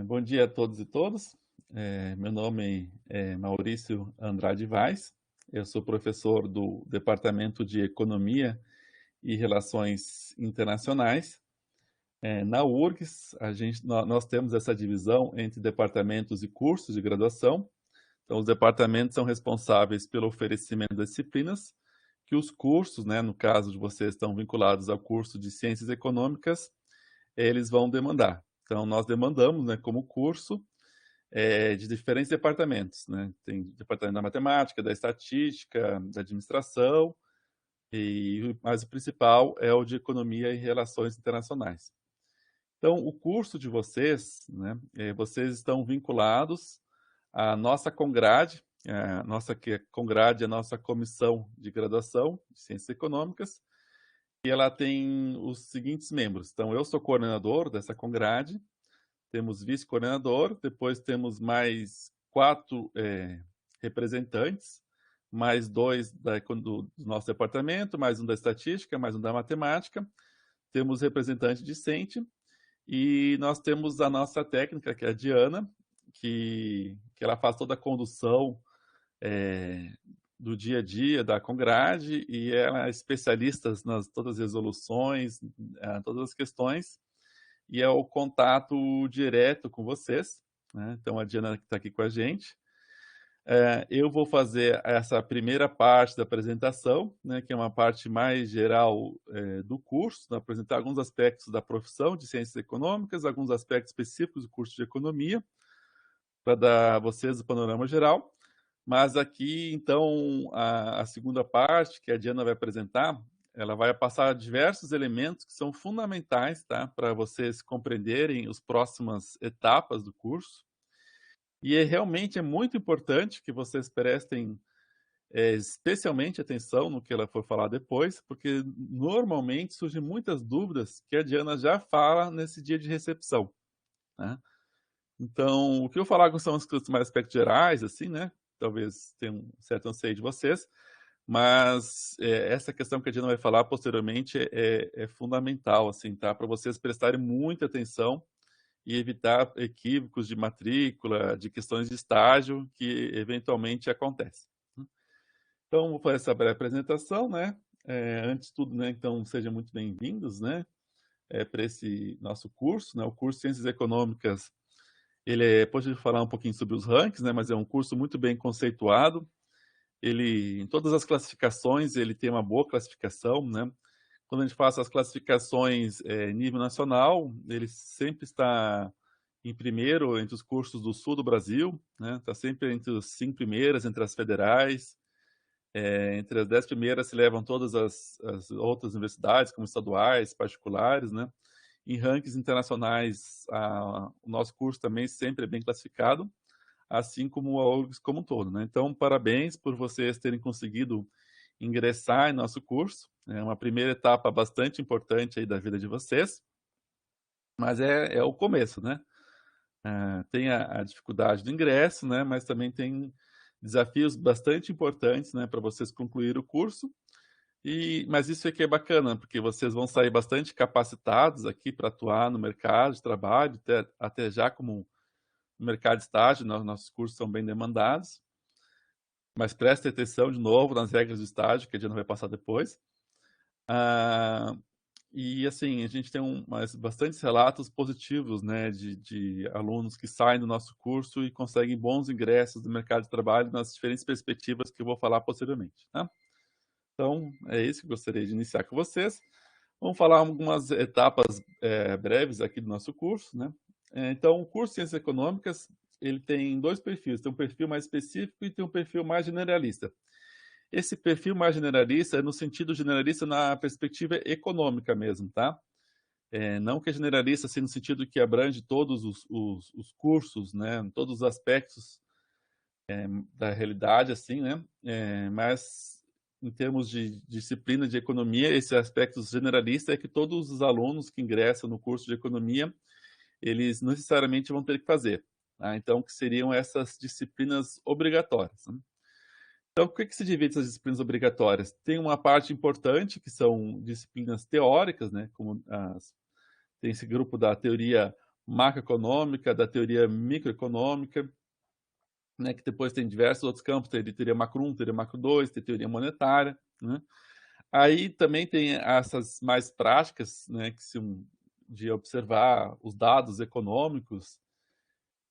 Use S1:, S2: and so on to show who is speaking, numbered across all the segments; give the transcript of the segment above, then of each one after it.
S1: Bom dia a todos e todas. Meu nome é Maurício Andrade Vaz. Eu sou professor do Departamento de Economia e Relações Internacionais. Na URGS, nós temos essa divisão entre departamentos e cursos de graduação. Então, os departamentos são responsáveis pelo oferecimento das disciplinas, que os cursos, né, no caso de vocês estão vinculados ao curso de Ciências Econômicas, eles vão demandar. Então, nós demandamos, né, como curso, de diferentes departamentos, né? Tem departamento da matemática, da estatística, da administração, mas o principal é o de economia e relações internacionais. Então, o curso de vocês, né, vocês estão vinculados à nossa Congrade, Congrade é a nossa comissão de graduação de Ciências Econômicas, e ela tem os seguintes membros. Então, eu sou coordenador dessa Congrade, temos vice-coordenador, depois temos mais 4 representantes, mais 2 do nosso departamento, mais um da estatística, mais um da matemática, temos representante discente, e nós temos a nossa técnica, que é a Diana, que ela faz toda a condução do dia a dia da Congrade, e ela é especialista nas todas as resoluções, todas as questões, e é o contato direto com vocês, né? Então, a Diana está aqui com a gente. Eu vou fazer essa primeira parte da apresentação, né, que é uma parte mais geral do curso, né, apresentar alguns aspectos da profissão de Ciências Econômicas, alguns aspectos específicos do curso de Economia, para dar a vocês o panorama geral. Mas aqui, então, a segunda parte, que a Diana vai apresentar, ela vai passar diversos elementos que são fundamentais, tá, para vocês compreenderem as próximas etapas do curso. E realmente é muito importante que vocês prestem especialmente atenção no que ela for falar depois, porque normalmente surgem muitas dúvidas que a Diana já fala nesse dia de recepção, né? Então, o que eu falar são os mais aspectos gerais, assim, né? Talvez tenha um certo anseio de vocês, mas essa questão que a Diana vai falar posteriormente é fundamental, assim, tá? Para vocês prestarem muita atenção e evitar equívocos de matrícula, de questões de estágio que eventualmente acontecem. Então, vou fazer essa breve apresentação, né? Antes de tudo, né, então, sejam muito bem-vindos, né? Para esse nosso curso, né? O curso de Ciências Econômicas, depois de falar um pouquinho sobre os rankings, né? Mas é um curso muito bem conceituado. Em todas as classificações, ele tem uma boa classificação, né? Quando a gente faz as classificações nível nacional, ele sempre está em primeiro entre os cursos do sul do Brasil, né? Está sempre entre os 5 primeiras, entre as federais. Entre as 10 primeiras se levam todas as outras universidades, como estaduais, particulares, né? Em rankings internacionais, o nosso curso também sempre é bem classificado, assim como a URGS como um todo, né? Então, parabéns por vocês terem conseguido ingressar em nosso curso. É uma primeira etapa bastante importante aí da vida de vocês, mas é o começo, né? Tem a dificuldade do ingresso, né? Mas também tem desafios bastante importantes, né, para vocês concluir o curso. Mas isso aqui é bacana, porque vocês vão sair bastante capacitados aqui para atuar no mercado de trabalho, até já como no mercado de estágio, nossos cursos são bem demandados. Mas prestem atenção de novo nas regras do estágio, que a gente não vai passar depois. E assim, a gente tem bastantes relatos positivos, né, de alunos que saem do nosso curso e conseguem bons ingressos no mercado de trabalho nas diferentes perspectivas que eu vou falar posteriormente, tá? Então, é isso que eu gostaria de iniciar com vocês. Vamos falar algumas etapas breves aqui do nosso curso, né? Então, o curso de Ciências Econômicas, ele tem 2 perfis. Tem um perfil mais específico e tem um perfil mais generalista. Esse perfil mais generalista é no sentido generalista na perspectiva econômica mesmo, tá? Não que é generalista assim no sentido que abrange todos os cursos, né? Todos os aspectos da realidade, assim, né? Mas em termos de disciplina de economia, esse aspecto generalista é que todos os alunos que ingressam no curso de economia, eles necessariamente vão ter que fazer, tá? Então, que seriam essas disciplinas obrigatórias, né? Então, o que se divide essas disciplinas obrigatórias? Tem uma parte importante, que são disciplinas teóricas, né? Tem esse grupo da teoria macroeconômica, da teoria microeconômica, né, que depois tem diversos outros campos, tem teoria macro 1, teoria macro 2, tem teoria monetária, né? Aí também tem essas mais práticas, né, que são de observar os dados econômicos,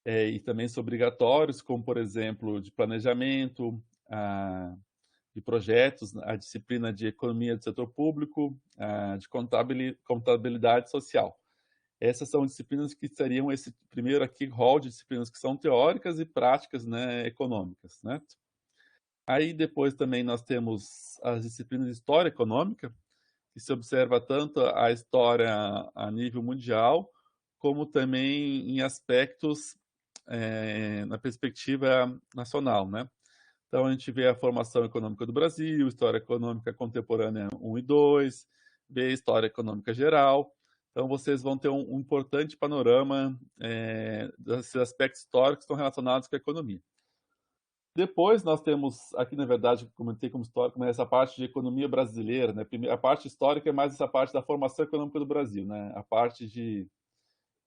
S1: e também são obrigatórios, como, por exemplo, de planejamento, de projetos, a disciplina de economia do setor público, de contabilidade social. Essas são disciplinas que seriam esse primeiro aqui rol de disciplinas que são teóricas e práticas, né, econômicas, né? Aí depois também nós temos as disciplinas de história econômica, que se observa tanto a história a nível mundial, como também em aspectos na perspectiva nacional, né? Então a gente vê a formação econômica do Brasil, história econômica contemporânea 1 e 2, vê a história econômica geral. Então vocês vão ter um importante panorama desses aspectos históricos que estão relacionados com a economia. Depois nós temos, aqui na verdade, comentei como histórico, mas essa parte de economia brasileira, né? A parte histórica é mais essa parte da formação econômica do Brasil, né? A parte de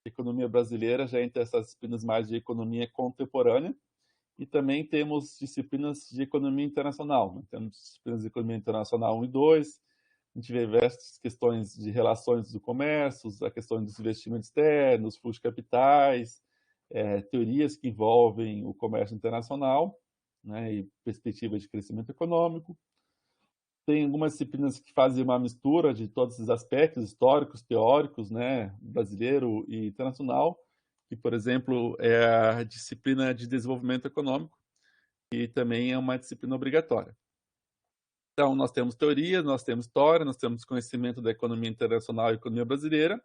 S1: economia brasileira já entra essas disciplinas mais de economia contemporânea, e também temos disciplinas de economia internacional, né? Temos disciplinas de economia internacional 1 e 2, a gente vê diversas questões de relações do comércio, a questão dos investimentos externos, fluxos de capitais, teorias que envolvem o comércio internacional, né, e perspectivas de crescimento econômico. Tem algumas disciplinas que fazem uma mistura de todos esses aspectos históricos, teóricos, né, brasileiro e internacional, que, por exemplo, é a disciplina de desenvolvimento econômico, que também é uma disciplina obrigatória. Então, nós temos teoria, nós temos história, nós temos conhecimento da economia internacional e economia brasileira,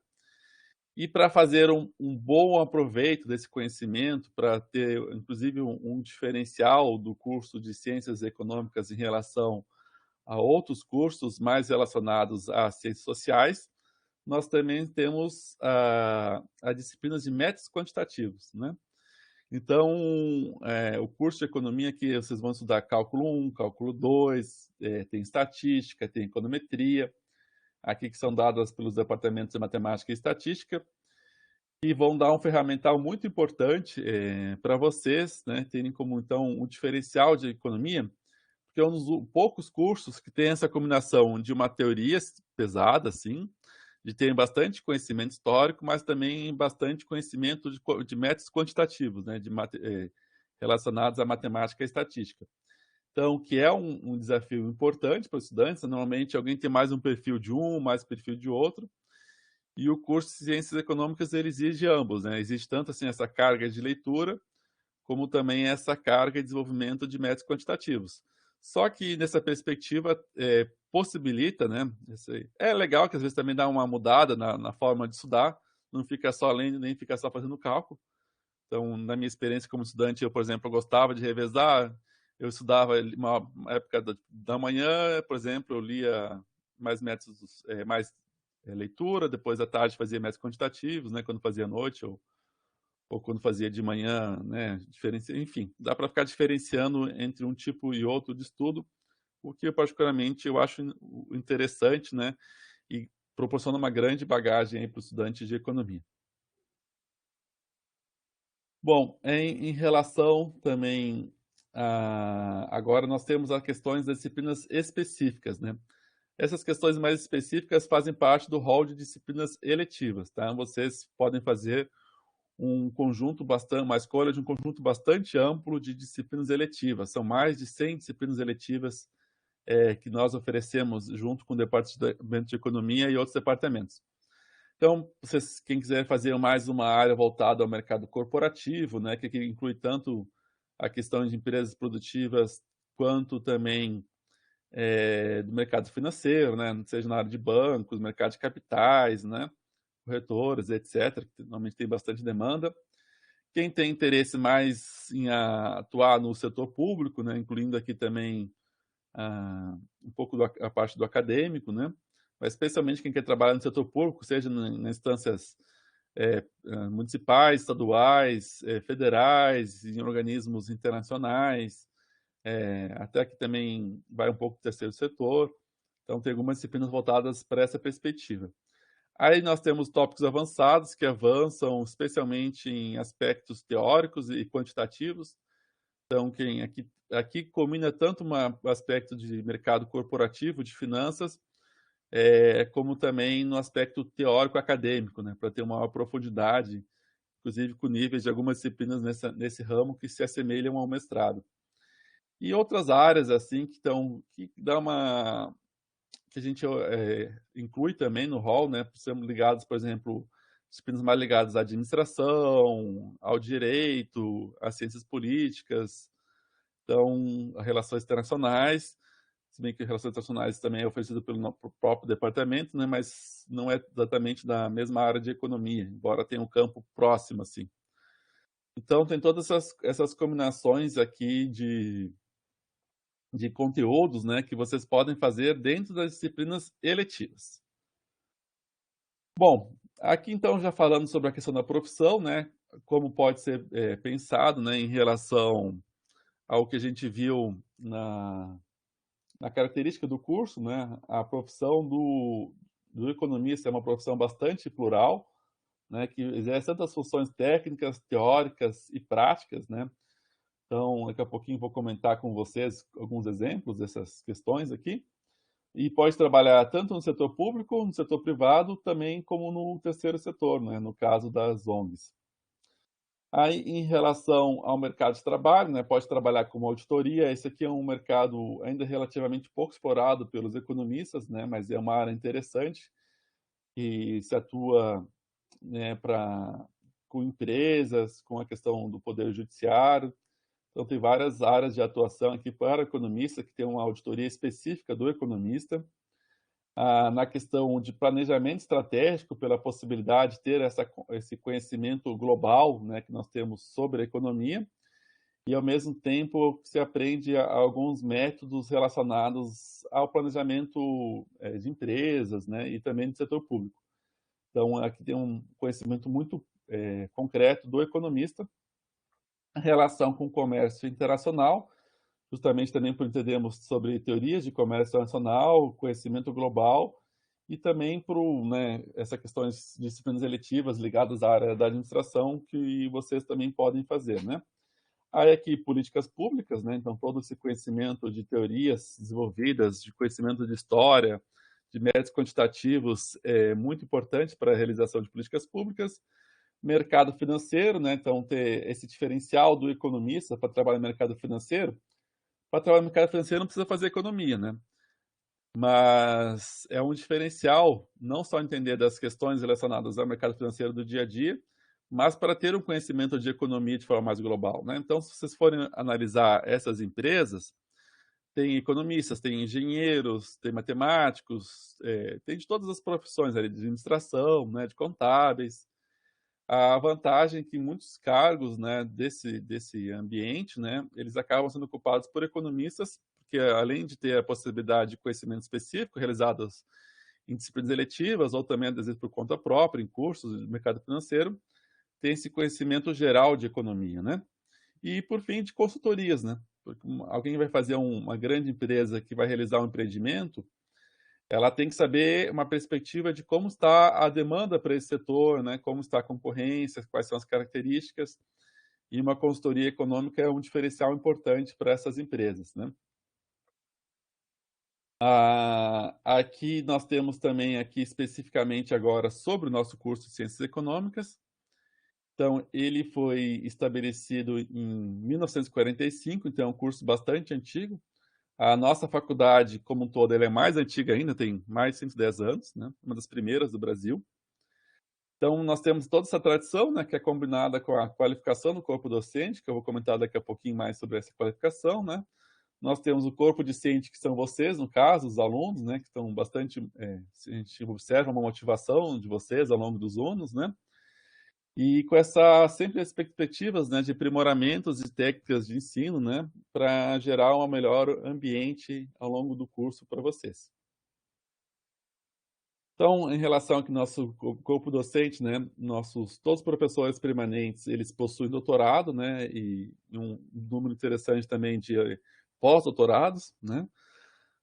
S1: e para fazer um bom aproveito desse conhecimento, para ter, inclusive, um diferencial do curso de Ciências Econômicas em relação a outros cursos mais relacionados às ciências sociais, nós também temos a disciplina de métodos quantitativos, né? Então, o curso de economia aqui, vocês vão estudar cálculo 1, cálculo 2, tem estatística, tem econometria, aqui que são dadas pelos departamentos de matemática e estatística, e vão dar um ferramental muito importante para vocês, né, terem como, então, um diferencial de economia, porque é um dos poucos cursos que tem essa combinação de uma teoria pesada, assim, de terem bastante conhecimento histórico, mas também bastante conhecimento de métodos quantitativos, né, relacionados à matemática e estatística. Então, que é um desafio importante para os estudantes. Normalmente, alguém tem mais um perfil de um, mais perfil de outro. E o curso de Ciências Econômicas ele exige ambos, né? Existe tanto assim essa carga de leitura, como também essa carga de desenvolvimento de métodos quantitativos. Só que nessa perspectiva possibilita, né? É legal que às vezes também dá uma mudada na forma de estudar, não fica só lendo, nem fica só fazendo cálculo. Então, na minha experiência como estudante, eu, por exemplo, gostava de revezar. Eu estudava uma época da manhã, por exemplo, eu lia mais métodos, leitura, depois à tarde fazia métodos quantitativos, né, quando fazia à noite, ou quando fazia de manhã, né, enfim, dá para ficar diferenciando entre um tipo e outro de estudo, o que particularmente eu acho interessante, né, e proporciona uma grande bagagem para o estudante de economia. Bom, em relação também agora nós temos as questões das disciplinas específicas, né? Essas questões mais específicas fazem parte do rol de disciplinas eletivas, tá? Vocês podem fazer uma escolha de um conjunto bastante amplo de disciplinas eletivas. São mais de 100 disciplinas eletivas que nós oferecemos junto com o Departamento de Economia e outros departamentos. Então, quem quiser fazer mais uma área voltada ao mercado corporativo, né, que inclui tanto a questão de empresas produtivas, quanto também do mercado financeiro, né, seja na área de bancos, mercado de capitais, né, corretoras, etc., que normalmente tem bastante demanda. Quem tem interesse mais em atuar no setor público, né, incluindo aqui também um pouco a parte do acadêmico, né, mas especialmente quem quer trabalhar no setor público, seja em instâncias municipais, estaduais, federais, em organismos internacionais, até que também vai um pouco do terceiro setor. Então, tem algumas disciplinas voltadas para essa perspectiva. Aí nós temos tópicos avançados, que avançam especialmente em aspectos teóricos e quantitativos. Então, quem aqui combina tanto um aspecto de mercado corporativo, de finanças, como também no aspecto teórico acadêmico, né, para ter uma maior profundidade, inclusive com níveis de algumas disciplinas nesse ramo que se assemelham ao mestrado. E outras áreas assim que dá uma que a gente inclui também no rol, né, sendo ligados, por exemplo, disciplinas mais ligadas à administração, ao direito, às ciências políticas, então, relações internacionais, se bem que relações internacionais também é oferecido pelo próprio departamento, né, mas não é exatamente da mesma área de economia, embora tenha um campo próximo, assim. Então, tem todas essas combinações aqui de conteúdos, né, que vocês podem fazer dentro das disciplinas eletivas. Bom, aqui então já falando sobre a questão da profissão, né, como pode ser pensado, né, em relação ao que a gente viu na característica do curso, né, a profissão do economista é uma profissão bastante plural, né, que exerce tantas funções técnicas, teóricas e práticas, né. Então, daqui a pouquinho vou comentar com vocês alguns exemplos dessas questões aqui. E pode trabalhar tanto no setor público, no setor privado, também como no terceiro setor, né, no caso das ONGs. Aí, em relação ao mercado de trabalho, né, pode trabalhar como auditoria. Esse aqui é um mercado ainda relativamente pouco explorado pelos economistas, né, mas é uma área interessante que se atua, né, com empresas, com a questão do poder judiciário. Então, tem várias áreas de atuação aqui para o economista, que tem uma auditoria específica do economista. Na questão de planejamento estratégico, pela possibilidade de ter esse conhecimento global, né, que nós temos sobre a economia, e ao mesmo tempo se aprende alguns métodos relacionados ao planejamento de empresas, né, e também do setor público. Então, aqui tem um conhecimento muito concreto do economista, a relação com o comércio internacional, justamente também por entendermos sobre teorias de comércio internacional, conhecimento global, e também por, né, essas questões de disciplinas eletivas ligadas à área da administração que vocês também podem fazer, né? Aí aqui políticas públicas, né? Então todo esse conhecimento de teorias desenvolvidas, de conhecimento de história, de métodos quantitativos é muito importante para a realização de políticas públicas. Mercado financeiro, né? Então ter esse diferencial do economista para trabalhar no mercado financeiro. Para trabalhar no mercado financeiro não precisa fazer economia, né? Mas é um diferencial não só entender das questões relacionadas ao mercado financeiro do dia a dia, mas para ter um conhecimento de economia de forma mais global, né? Então, se vocês forem analisar essas empresas, tem economistas, tem engenheiros, tem matemáticos, tem de todas as profissões ali, de administração, né, de contábeis. A vantagem é que muitos cargos, né, desse ambiente, né, eles acabam sendo ocupados por economistas, porque além de ter a possibilidade de conhecimento específico realizados em disciplinas eletivas ou também, às vezes, por conta própria, em cursos de mercado financeiro, tem esse conhecimento geral de economia, né? E, por fim, de consultorias, né? Porque alguém vai fazer uma grande empresa que vai realizar um empreendimento, ela tem que saber uma perspectiva de como está a demanda para esse setor, né? Como está a concorrência, quais são as características, e uma consultoria econômica é um diferencial importante para essas empresas, né? Aqui nós temos também aqui especificamente agora sobre o nosso curso de Ciências Econômicas. Então, ele foi estabelecido em 1945, então é um curso bastante antigo. A nossa faculdade, como um todo, ela é mais antiga ainda, tem mais de 110 anos, né? Uma das primeiras do Brasil. Então, nós temos toda essa tradição, né, que é combinada com a qualificação do corpo docente, que eu vou comentar daqui a pouquinho mais sobre essa qualificação, né? Nós temos o corpo discente, que são vocês, no caso, os alunos, né, que estão bastante... a gente observa uma motivação de vocês ao longo dos anos, né? E com sempre as perspectivas, né, de aprimoramentos e técnicas de ensino, né, para gerar um melhor ambiente ao longo do curso para vocês. Então, em relação ao nosso corpo docente, né, todos os professores permanentes, eles possuem doutorado, né, e um número interessante também de pós-doutorados, né.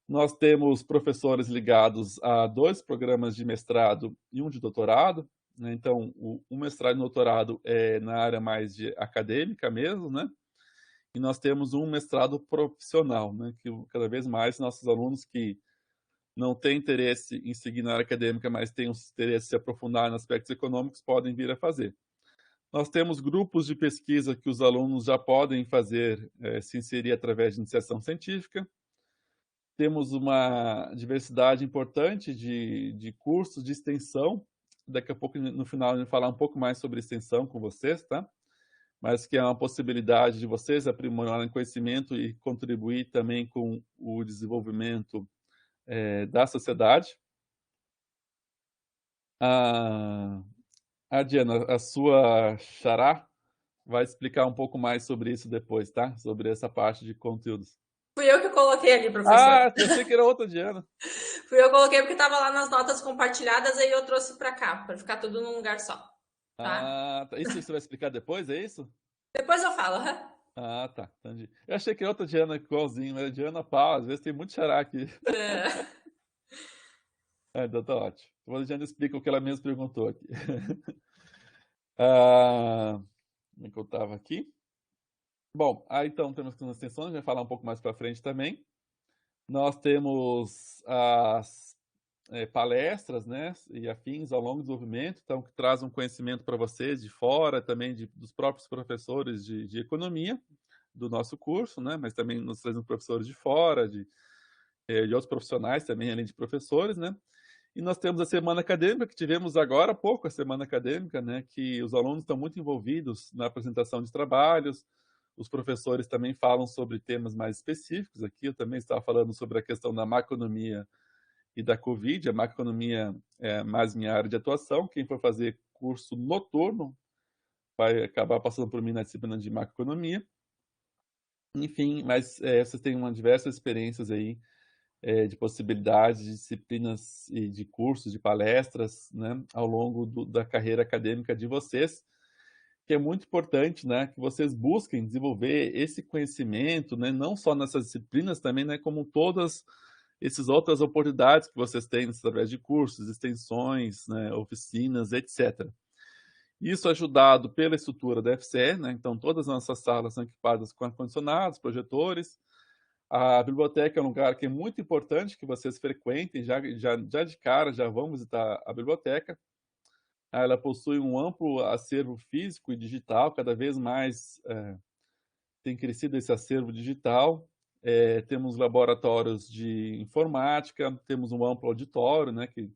S1: Nós temos professores ligados a 2 programas de mestrado e um de doutorado, né? Então, o mestrado e doutorado é na área mais de acadêmica mesmo, né? E nós temos um mestrado profissional, né? Que cada vez mais nossos alunos que não têm interesse em seguir na área acadêmica, mas têm interesse em se aprofundar em aspectos econômicos, podem vir a fazer. Nós temos grupos de pesquisa que os alunos já podem fazer, se inserir através de iniciação científica. Temos uma diversidade importante de cursos de extensão. Daqui a pouco, no final, eu vou falar um pouco mais sobre extensão com vocês, tá? Mas que é uma possibilidade de vocês aprimorarem conhecimento e contribuir também com o desenvolvimento da sociedade. A Diana, a sua xará, vai explicar um pouco mais sobre isso depois, tá? Sobre essa parte de conteúdos.
S2: Fui eu que coloquei ali, professor.
S1: Ah, pensei que era outra Diana.
S2: Fui eu que coloquei porque estava lá nas notas compartilhadas, aí eu trouxe para cá, para ficar tudo num lugar só. Tá?
S1: Ah, tá. Isso você vai explicar depois, é isso?
S2: Depois eu falo. Huh?
S1: Ah, tá. Entendi. Eu achei que era outra Diana igualzinho, mas Diana Pau, às vezes tem muito xará aqui. Então tá ótimo. Depois a Diana explica o que ela mesma perguntou aqui. Como é que eu estava aqui? Bom, então temos as extensões, a gente vai falar um pouco mais para frente também. Nós temos as palestras, né, e afins ao longo do desenvolvimento, então que trazem um conhecimento para vocês de fora, também dos próprios professores de economia do nosso curso, né, mas também nos trazem professores de fora, de outros profissionais também, além de professores, né. E nós temos a semana acadêmica, que tivemos agora há pouco, a semana acadêmica, né, que os alunos estão muito envolvidos na apresentação de trabalhos, os professores também falam sobre temas mais específicos aqui, eu também estava falando sobre a questão da macroeconomia e da Covid, a macroeconomia é mais minha área de atuação, quem for fazer curso noturno vai acabar passando por mim na disciplina de macroeconomia. Enfim, mas vocês têm diversas experiências aí de possibilidades de disciplinas e de cursos, de palestras, né, ao longo da carreira acadêmica de vocês, que é muito importante, né, que vocês busquem desenvolver esse conhecimento, né, não só nessas disciplinas também, né, como todas essas outras oportunidades que vocês têm através de cursos, extensões, né, oficinas, etc. Isso ajudado pela estrutura da FCE, né, então todas as nossas salas são equipadas com ar-condicionados, projetores. A biblioteca é um lugar que é muito importante que vocês frequentem, já de cara, já vão visitar a biblioteca. Ela possui um amplo acervo físico e digital, cada vez mais tem crescido esse acervo digital. Temos laboratórios de informática, temos um amplo auditório, né, que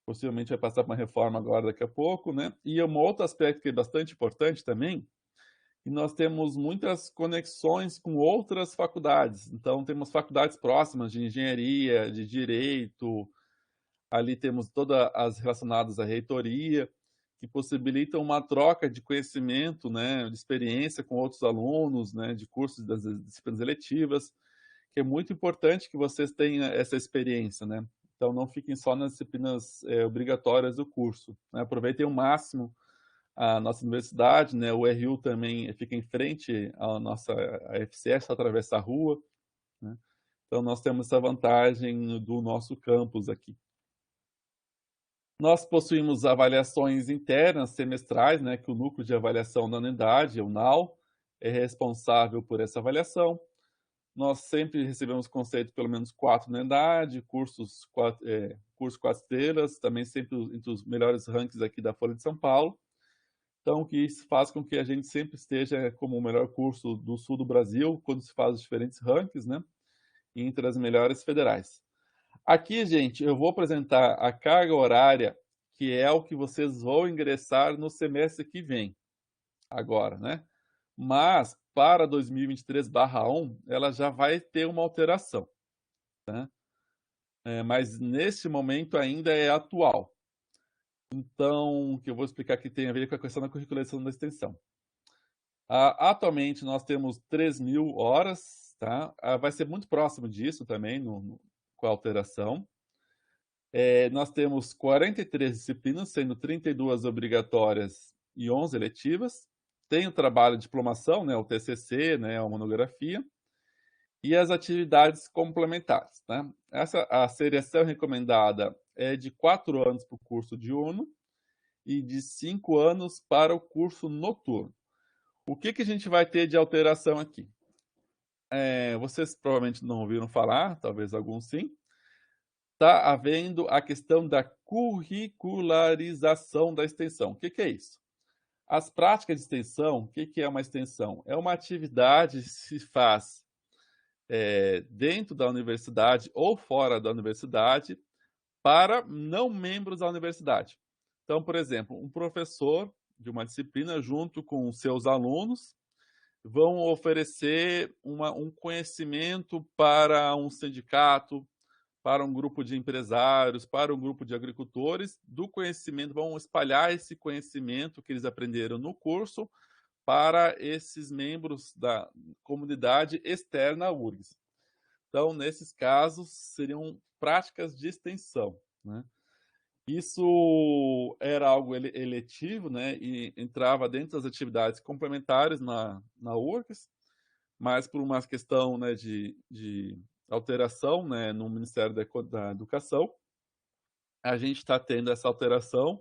S1: possivelmente vai passar por uma reforma agora daqui a pouco, né? E um outro aspecto que é bastante importante também, e nós temos muitas conexões com outras faculdades. Então, temos faculdades próximas de engenharia, de direito, ali temos todas as relacionadas à reitoria, que possibilitam uma troca de conhecimento, né, de experiência com outros alunos, né, de cursos das disciplinas eletivas, que é muito importante que vocês tenham essa experiência, né? Então, não fiquem só nas disciplinas obrigatórias do curso, né? Aproveitem o máximo a nossa universidade, né? O RU também fica em frente à nossa FCS, só atravessar a rua, né? Então, nós temos essa vantagem do nosso campus aqui. Nós possuímos avaliações internas semestrais, né? Que o Núcleo de Avaliação da Unidade, o NAU, é responsável por essa avaliação. Nós sempre recebemos conceito pelo menos 4 na unidade, cursos 4 estrelas, também sempre entre os melhores rankings aqui da Folha de São Paulo. Então, que isso faz com que a gente sempre esteja como o melhor curso do sul do Brasil, quando se faz os diferentes rankings, né? Entre as melhores federais. Aqui, gente, eu vou apresentar a carga horária, que é o que vocês vão ingressar no semestre que vem, agora, né? Mas, para 2023/1, ela já vai ter uma alteração, tá? Mas, neste momento, ainda é atual. Então, o que eu vou explicar aqui tem a ver com a questão da curriculação da extensão. Atualmente, nós temos 3.000 horas, tá? Vai ser muito próximo disso também, com a alteração. Nós temos 43 disciplinas, sendo 32 obrigatórias e 11 eletivas. Tem o trabalho de diplomação, né, o TCC, né, a monografia. e as atividades complementares, né? A seriação recomendada é de 4 anos para o curso diurno e de 5 anos para o curso noturno. O que a gente vai ter de alteração aqui? Vocês provavelmente não ouviram falar, talvez alguns sim. Está havendo a questão da curricularização da extensão. O que é isso? As práticas de extensão, o que é uma extensão? É uma atividade que se faz dentro da universidade ou fora da universidade para não membros da universidade. Então, por exemplo, um professor de uma disciplina, junto com seus alunos, vão oferecer um conhecimento para um sindicato, para um grupo de empresários, para um grupo de agricultores, do conhecimento, vão espalhar esse conhecimento que eles aprenderam no curso para esses membros da comunidade externa à URGS. Então, nesses casos, seriam práticas de extensão, né? Isso era algo eletivo, né? E entrava dentro das atividades complementares na URGS, mas por uma questão, né, de alteração, né, no Ministério da Educação, a gente está tendo essa alteração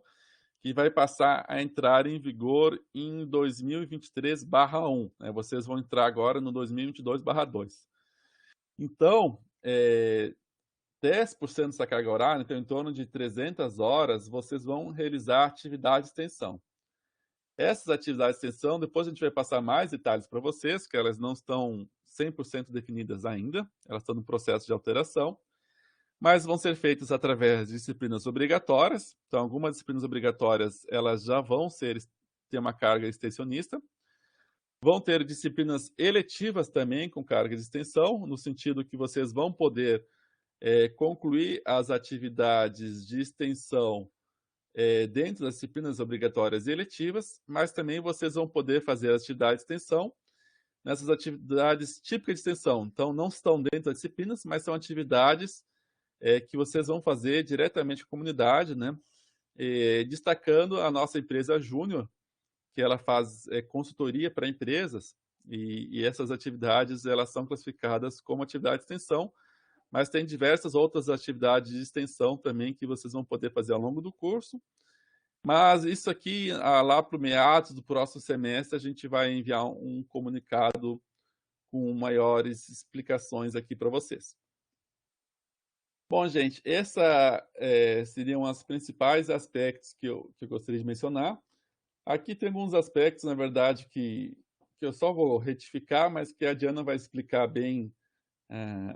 S1: que vai passar a entrar em vigor em 2023/1, né? Vocês vão entrar agora no 2022/2. Então, 10% dessa carga horária, então em torno de 300 horas, vocês vão realizar atividade de extensão. Essas atividades de extensão, depois a gente vai passar mais detalhes para vocês, que elas não estão 100% definidas ainda, elas estão no processo de alteração, mas vão ser feitas através de disciplinas obrigatórias. Então, algumas disciplinas obrigatórias, elas já vão ter uma carga extensionista. Vão ter disciplinas eletivas também com carga de extensão, no sentido que vocês vão poder concluir as atividades de extensão dentro das disciplinas obrigatórias e eletivas, mas também vocês vão poder fazer as atividades de extensão nessas atividades típicas de extensão. Então, não estão dentro das disciplinas, mas são atividades que vocês vão fazer diretamente com a comunidade, né? Destacando a nossa empresa Júnior, que ela faz consultoria para empresas, e essas atividades elas são classificadas como atividade de extensão, mas tem diversas outras atividades de extensão também que vocês vão poder fazer ao longo do curso. Mas isso aqui, lá para o meados do próximo semestre, a gente vai enviar um comunicado com maiores explicações aqui para vocês. Bom, gente, essa seriam os principais aspectos que eu gostaria de mencionar. Aqui tem alguns aspectos, na verdade, que eu só vou retificar, mas que a Diana vai explicar bem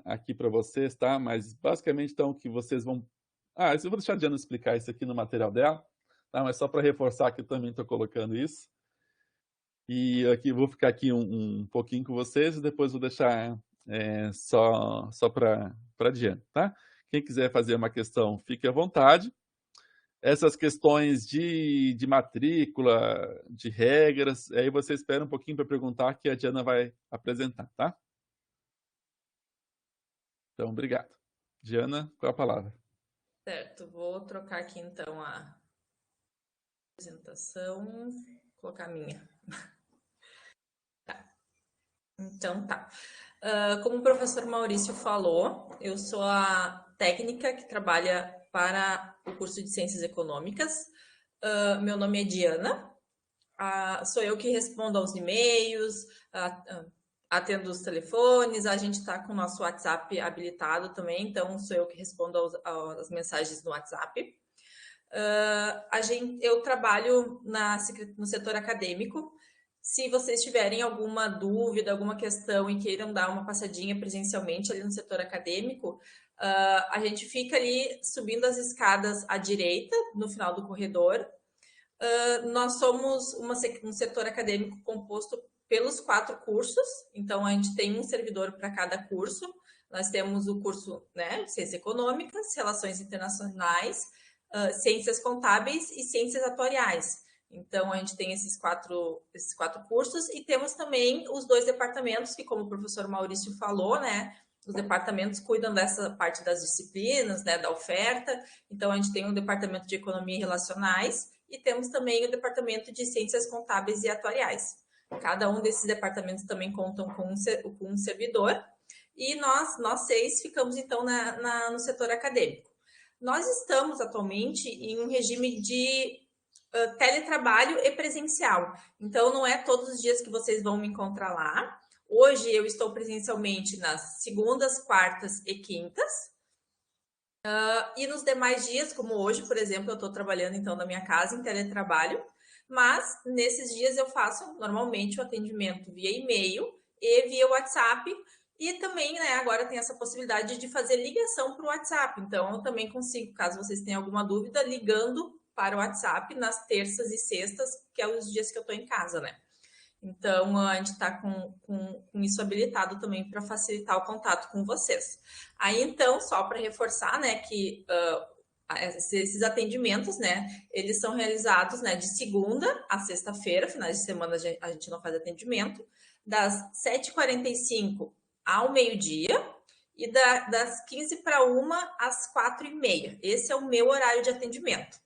S1: aqui para vocês, tá? Mas basicamente, então, que vocês vão... eu vou deixar a Diana explicar isso aqui no material dela, tá? Mas só para reforçar que eu também estou colocando isso. E aqui vou ficar aqui um pouquinho com vocês e depois vou deixar só para a Diana, tá? Quem quiser fazer uma questão, fique à vontade. Essas questões de matrícula, de regras, aí você espera um pouquinho para perguntar que a Diana vai apresentar, tá? Então, obrigado. Diana, qual a palavra?
S2: Certo, vou trocar aqui então a apresentação, vou colocar a minha. Tá. Então tá. Como o professor Maurício falou, eu sou a técnica que trabalha para o curso de Ciências Econômicas. Meu nome é Diana. Sou eu que respondo aos e-mails, atendo os telefones, a gente está com o nosso WhatsApp habilitado também, então sou eu que respondo às mensagens no WhatsApp. Eu trabalho no setor acadêmico. Se vocês tiverem alguma dúvida, alguma questão e queiram dar uma passadinha presencialmente ali no setor acadêmico, a gente fica ali subindo as escadas à direita, no final do corredor. Nós somos um setor acadêmico composto pelos 4 cursos, então a gente tem um servidor para cada curso. Nós temos o curso, né, Ciências Econômicas, Relações Internacionais, Ciências Contábeis e Ciências Atuariais. Então, a gente tem esses quatro cursos e temos também os 2 departamentos que, como o professor Maurício falou, né, os departamentos cuidam dessa parte das disciplinas, né, da oferta. Então, a gente tem o departamento de Economia e Relacionais e temos também o departamento de Ciências Contábeis e Atuariais. Cada um desses departamentos também contam com um servidor. e nós 6 ficamos, então, no setor acadêmico. Nós estamos atualmente em um regime de teletrabalho e presencial. Então, não é todos os dias que vocês vão me encontrar lá. Hoje eu estou presencialmente nas segundas, quartas e quintas. E nos demais dias, como hoje, por exemplo, eu estou trabalhando então na minha casa em teletrabalho, mas nesses dias eu faço normalmente o atendimento via e-mail e via WhatsApp, e também, né, agora tem essa possibilidade de fazer ligação para o WhatsApp, então eu também consigo, caso vocês tenham alguma dúvida, ligando para o WhatsApp nas terças e sextas, que é os dias que eu estou em casa, né? Então, a gente está com isso habilitado também para facilitar o contato com vocês. Aí, então, só para reforçar, né, que esses atendimentos, né, eles são realizados, né, de segunda a sexta-feira, finais de semana a gente não faz atendimento, das 7h45 ao meio-dia e das 15 para 1 às 4h30. Esse é o meu horário de atendimento.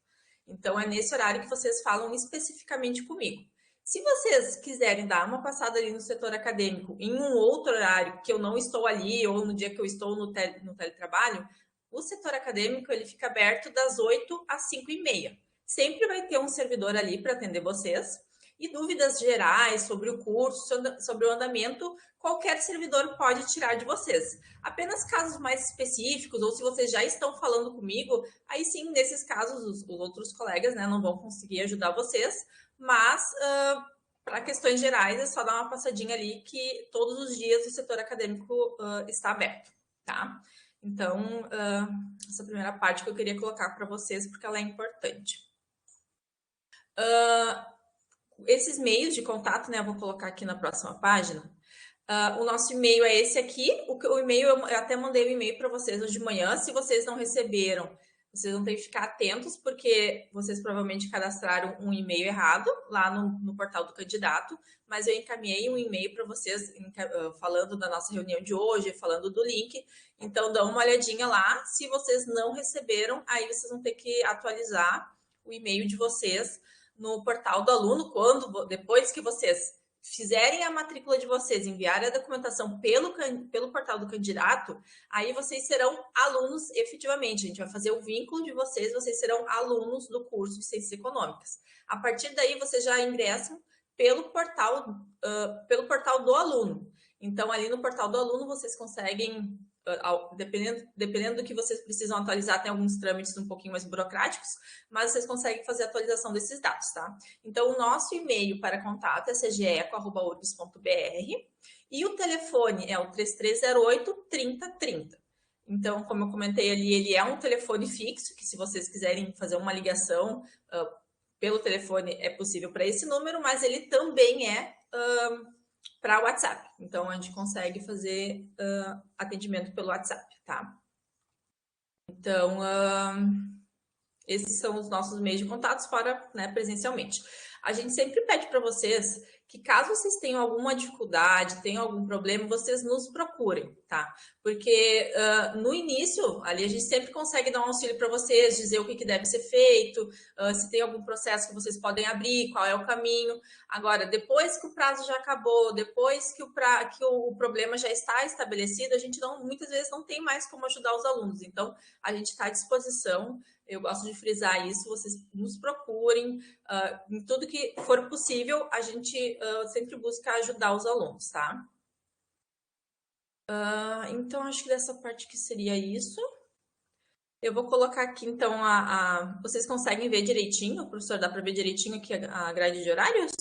S2: Então, é nesse horário que vocês falam especificamente comigo. Se vocês quiserem dar uma passada ali no setor acadêmico em um outro horário que eu não estou ali ou no dia que eu estou no teletrabalho, o setor acadêmico ele fica aberto das 8 às 5h30. Sempre vai ter um servidor ali para atender vocês. E dúvidas gerais sobre o curso, sobre o andamento, qualquer servidor pode tirar de vocês. Apenas casos mais específicos, ou se vocês já estão falando comigo, aí sim, nesses casos, os outros colegas, né, não vão conseguir ajudar vocês, mas para questões gerais é só dar uma passadinha ali que todos os dias o setor acadêmico está aberto, tá? Então, essa primeira parte que eu queria colocar para vocês, porque ela é importante. Esses meios de contato, né, eu vou colocar aqui na próxima página. O nosso e-mail é esse aqui. O e-mail, eu até mandei o e-mail para vocês hoje de manhã. Se vocês não receberam, vocês vão ter que ficar atentos, porque vocês provavelmente cadastraram um e-mail errado lá no portal do candidato, mas eu encaminhei um e-mail para vocês falando da nossa reunião de hoje, falando do link. Então, dá uma olhadinha lá. Se vocês não receberam, aí vocês vão ter que atualizar o e-mail de vocês no portal do aluno, depois que vocês fizerem a matrícula de vocês, enviarem a documentação pelo portal do candidato, aí vocês serão alunos efetivamente. A gente vai fazer o vínculo de vocês, vocês serão alunos do curso de Ciências Econômicas. A partir daí, vocês já ingressam pelo portal do aluno. Então, ali no portal do aluno, vocês conseguem, dependendo do que vocês precisam atualizar, tem alguns trâmites um pouquinho mais burocráticos, mas vocês conseguem fazer a atualização desses dados, tá? Então, o nosso e-mail para contato é cgeco@urbs.br e o telefone é o 3308-3030. Então, como eu comentei ali, ele é um telefone fixo, que se vocês quiserem fazer uma ligação pelo telefone é possível para esse número, mas ele também é para WhatsApp. Então, a gente consegue fazer atendimento pelo WhatsApp, tá? Então, esses são os nossos meios de contatos para, né, presencialmente. A gente sempre pede para vocês que, caso vocês tenham alguma dificuldade, tenham algum problema, vocês nos procurem, tá? Porque no início, ali a gente sempre consegue dar um auxílio para vocês, dizer o que deve ser feito, se tem algum processo que vocês podem abrir, qual é o caminho. Agora, depois que o prazo já acabou, depois que o problema já está estabelecido, a gente muitas vezes não tem mais como ajudar os alunos. Então, a gente está à disposição. Eu gosto de frisar isso, vocês nos procurem, em tudo que for possível, a gente sempre busca ajudar os alunos, tá? Então, acho que dessa parte que seria isso. Eu vou colocar aqui, então, vocês conseguem ver direitinho? Professor, dá para ver direitinho aqui a grade de horários?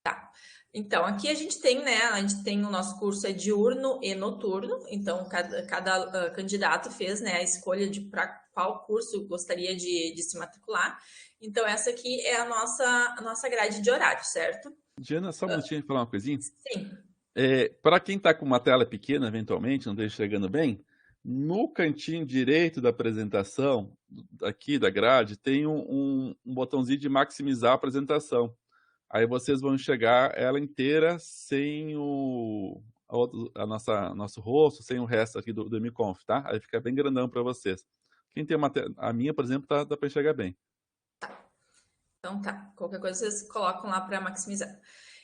S2: Tá. Então, aqui a gente tem, né, o nosso curso é diurno e noturno, então cada candidato fez, né, a escolha de para qual curso gostaria de se matricular. Então, essa aqui é a nossa grade de horário, certo?
S1: Diana, só um minutinho para falar uma coisinha.
S2: Sim.
S1: Para quem está com uma tela pequena, eventualmente, não esteja chegando bem, no cantinho direito da apresentação, aqui da grade, tem um botãozinho de maximizar a apresentação. Aí vocês vão enxergar ela inteira sem nosso rosto, sem o resto aqui do MConf, tá? Aí fica bem grandão para vocês. Quem tem a minha, por exemplo, dá para enxergar bem.
S2: Tá. Então tá. Qualquer coisa vocês colocam lá para maximizar.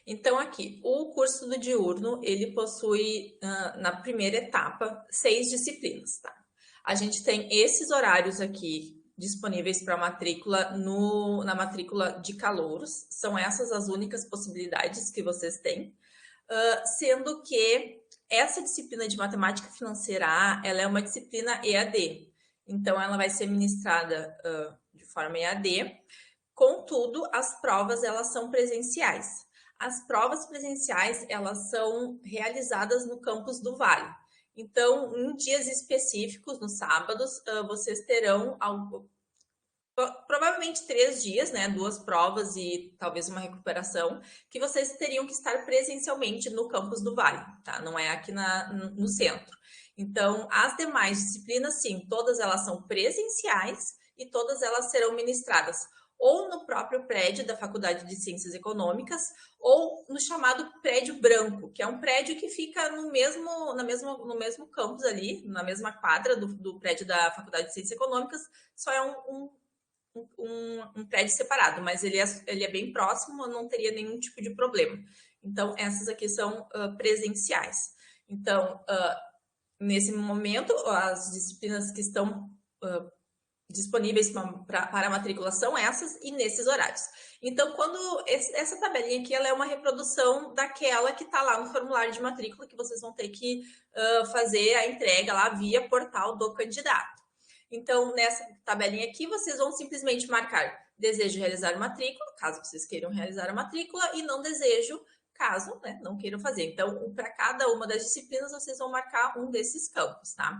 S2: Então, aqui, o curso do diurno, ele possui, na primeira etapa, 6 disciplinas, tá? A gente tem esses horários aqui disponíveis para matrícula na matrícula de calouros. São essas as únicas possibilidades que vocês têm. Sendo que essa disciplina de matemática financeira A, ela é uma disciplina EAD. Então, ela vai ser ministrada de forma EAD. Contudo, as provas, elas são presenciais. As provas presenciais, elas são realizadas no campus do Vale. Então, em dias específicos, nos sábados, vocês terão provavelmente 3 dias, né? 2 provas e talvez uma recuperação, que vocês teriam que estar presencialmente no campus do Vale, tá? Não é aqui no centro. Então, as demais disciplinas, sim, todas elas são presenciais e todas elas serão ministradas ou no próprio prédio da Faculdade de Ciências Econômicas, ou no chamado prédio branco, que é um prédio que fica no mesmo campus ali, na mesma quadra do prédio da Faculdade de Ciências Econômicas, só é um prédio separado, mas ele é bem próximo, não teria nenhum tipo de problema. Então, essas aqui são presenciais. Então, nesse momento, as disciplinas que estão disponíveis para a matrícula são essas e nesses horários. Então, quando essa tabelinha aqui, ela é uma reprodução daquela que está lá no formulário de matrícula, que vocês vão ter que fazer a entrega lá via portal do candidato. Então, nessa tabelinha aqui, vocês vão simplesmente marcar desejo realizar matrícula, caso vocês queiram realizar a matrícula, e não desejo, caso não queiram fazer. Então, para cada uma das disciplinas, vocês vão marcar um desses campos, tá?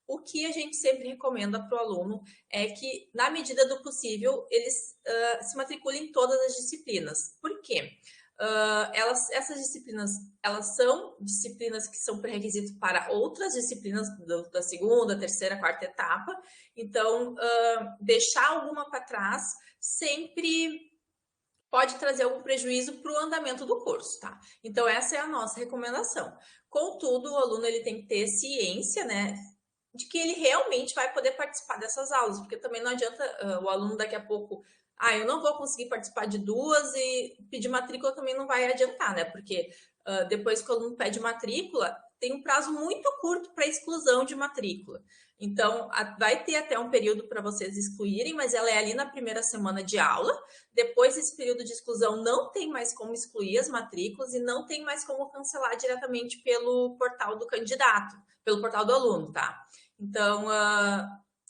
S2: O que a gente sempre recomenda para o aluno é que, na medida do possível, eles se matriculem em todas as disciplinas. Por quê? Essas disciplinas, elas são disciplinas que são pré-requisito para outras disciplinas da segunda, terceira, quarta etapa. Então, deixar alguma para trás sempre pode trazer algum prejuízo para o andamento do curso, tá? Então, essa é a nossa recomendação. Contudo, o aluno ele tem que ter ciência, né, de que ele realmente vai poder participar dessas aulas, porque também não adianta o aluno daqui a pouco, eu não vou conseguir participar de 2 e pedir matrícula também não vai adiantar, né? Porque depois que o aluno pede matrícula, tem um prazo muito curto para exclusão de matrícula. Então, vai ter até um período para vocês excluírem, mas ela é ali na primeira semana de aula. Depois desse período de exclusão, não tem mais como excluir as matrículas e não tem mais como cancelar diretamente pelo portal do candidato, pelo portal do aluno, tá? Então,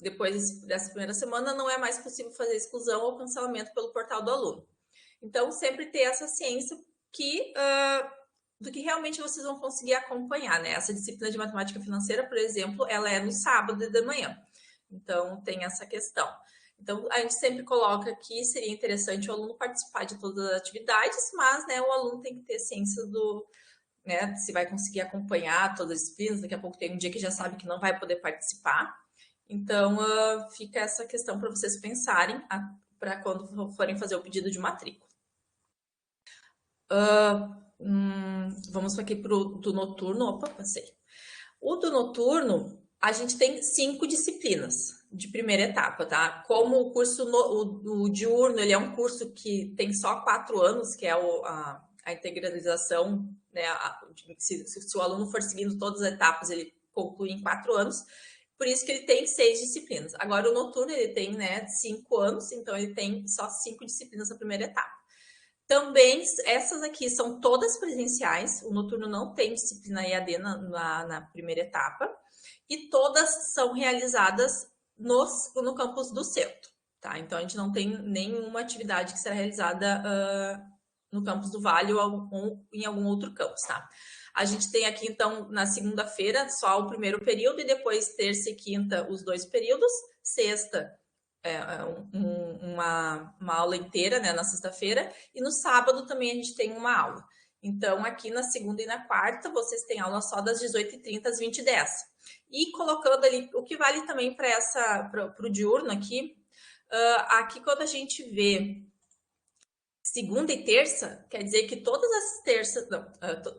S2: depois dessa primeira semana, não é mais possível fazer exclusão ou cancelamento pelo portal do aluno. Então, sempre ter essa ciência do que realmente vocês vão conseguir acompanhar, né? Essa disciplina de matemática financeira, por exemplo, ela é no sábado de manhã. Então, tem essa questão. Então, a gente sempre coloca que seria interessante o aluno participar de todas as atividades, mas, né, o aluno tem que ter ciência se vai conseguir acompanhar todas as disciplinas. Daqui a pouco tem um dia que já sabe que não vai poder participar. Então, fica essa questão para vocês pensarem para quando forem fazer o pedido de matrícula. Vamos aqui para o do noturno. Opa, passei. O do noturno, a gente tem 5 disciplinas de primeira etapa, tá? Como o curso, o diurno, ele é um curso que tem só 4 anos, que é a integralização, né? Se o aluno for seguindo todas as etapas, ele conclui em 4 anos. Por isso que ele tem 6 disciplinas. Agora, o noturno, ele tem, né, 5 anos, então ele tem só 5 disciplinas na primeira etapa. Também, essas aqui são todas presenciais. O noturno não tem disciplina EAD na primeira etapa. E todas são realizadas no campus do centro, tá? Então, a gente não tem nenhuma atividade que será realizada no campus do Vale ou em algum outro campus, tá? A gente tem aqui, então, na segunda-feira, só o primeiro período, e depois terça e quinta, os 2 períodos. Sexta, uma aula inteira, né, na sexta-feira. E no sábado também a gente tem uma aula. Então, aqui na segunda e na quarta, vocês têm aula só das 18h30 às 20h10. E colocando ali, o que vale também para o diurno aqui, aqui quando a gente vê segunda e terça, quer dizer que todas as terças,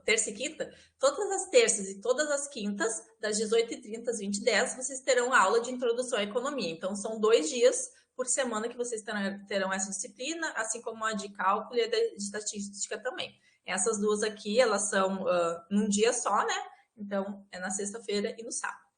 S2: terça e quinta, todas as terças e todas as quintas, das 18h30 às 20h10, vocês terão aula de introdução à economia. Então, são 2 dias por semana que vocês terão essa disciplina, assim como a de cálculo e a de estatística também. Essas duas aqui, elas são num dia só, né? Então, é na sexta-feira e no sábado.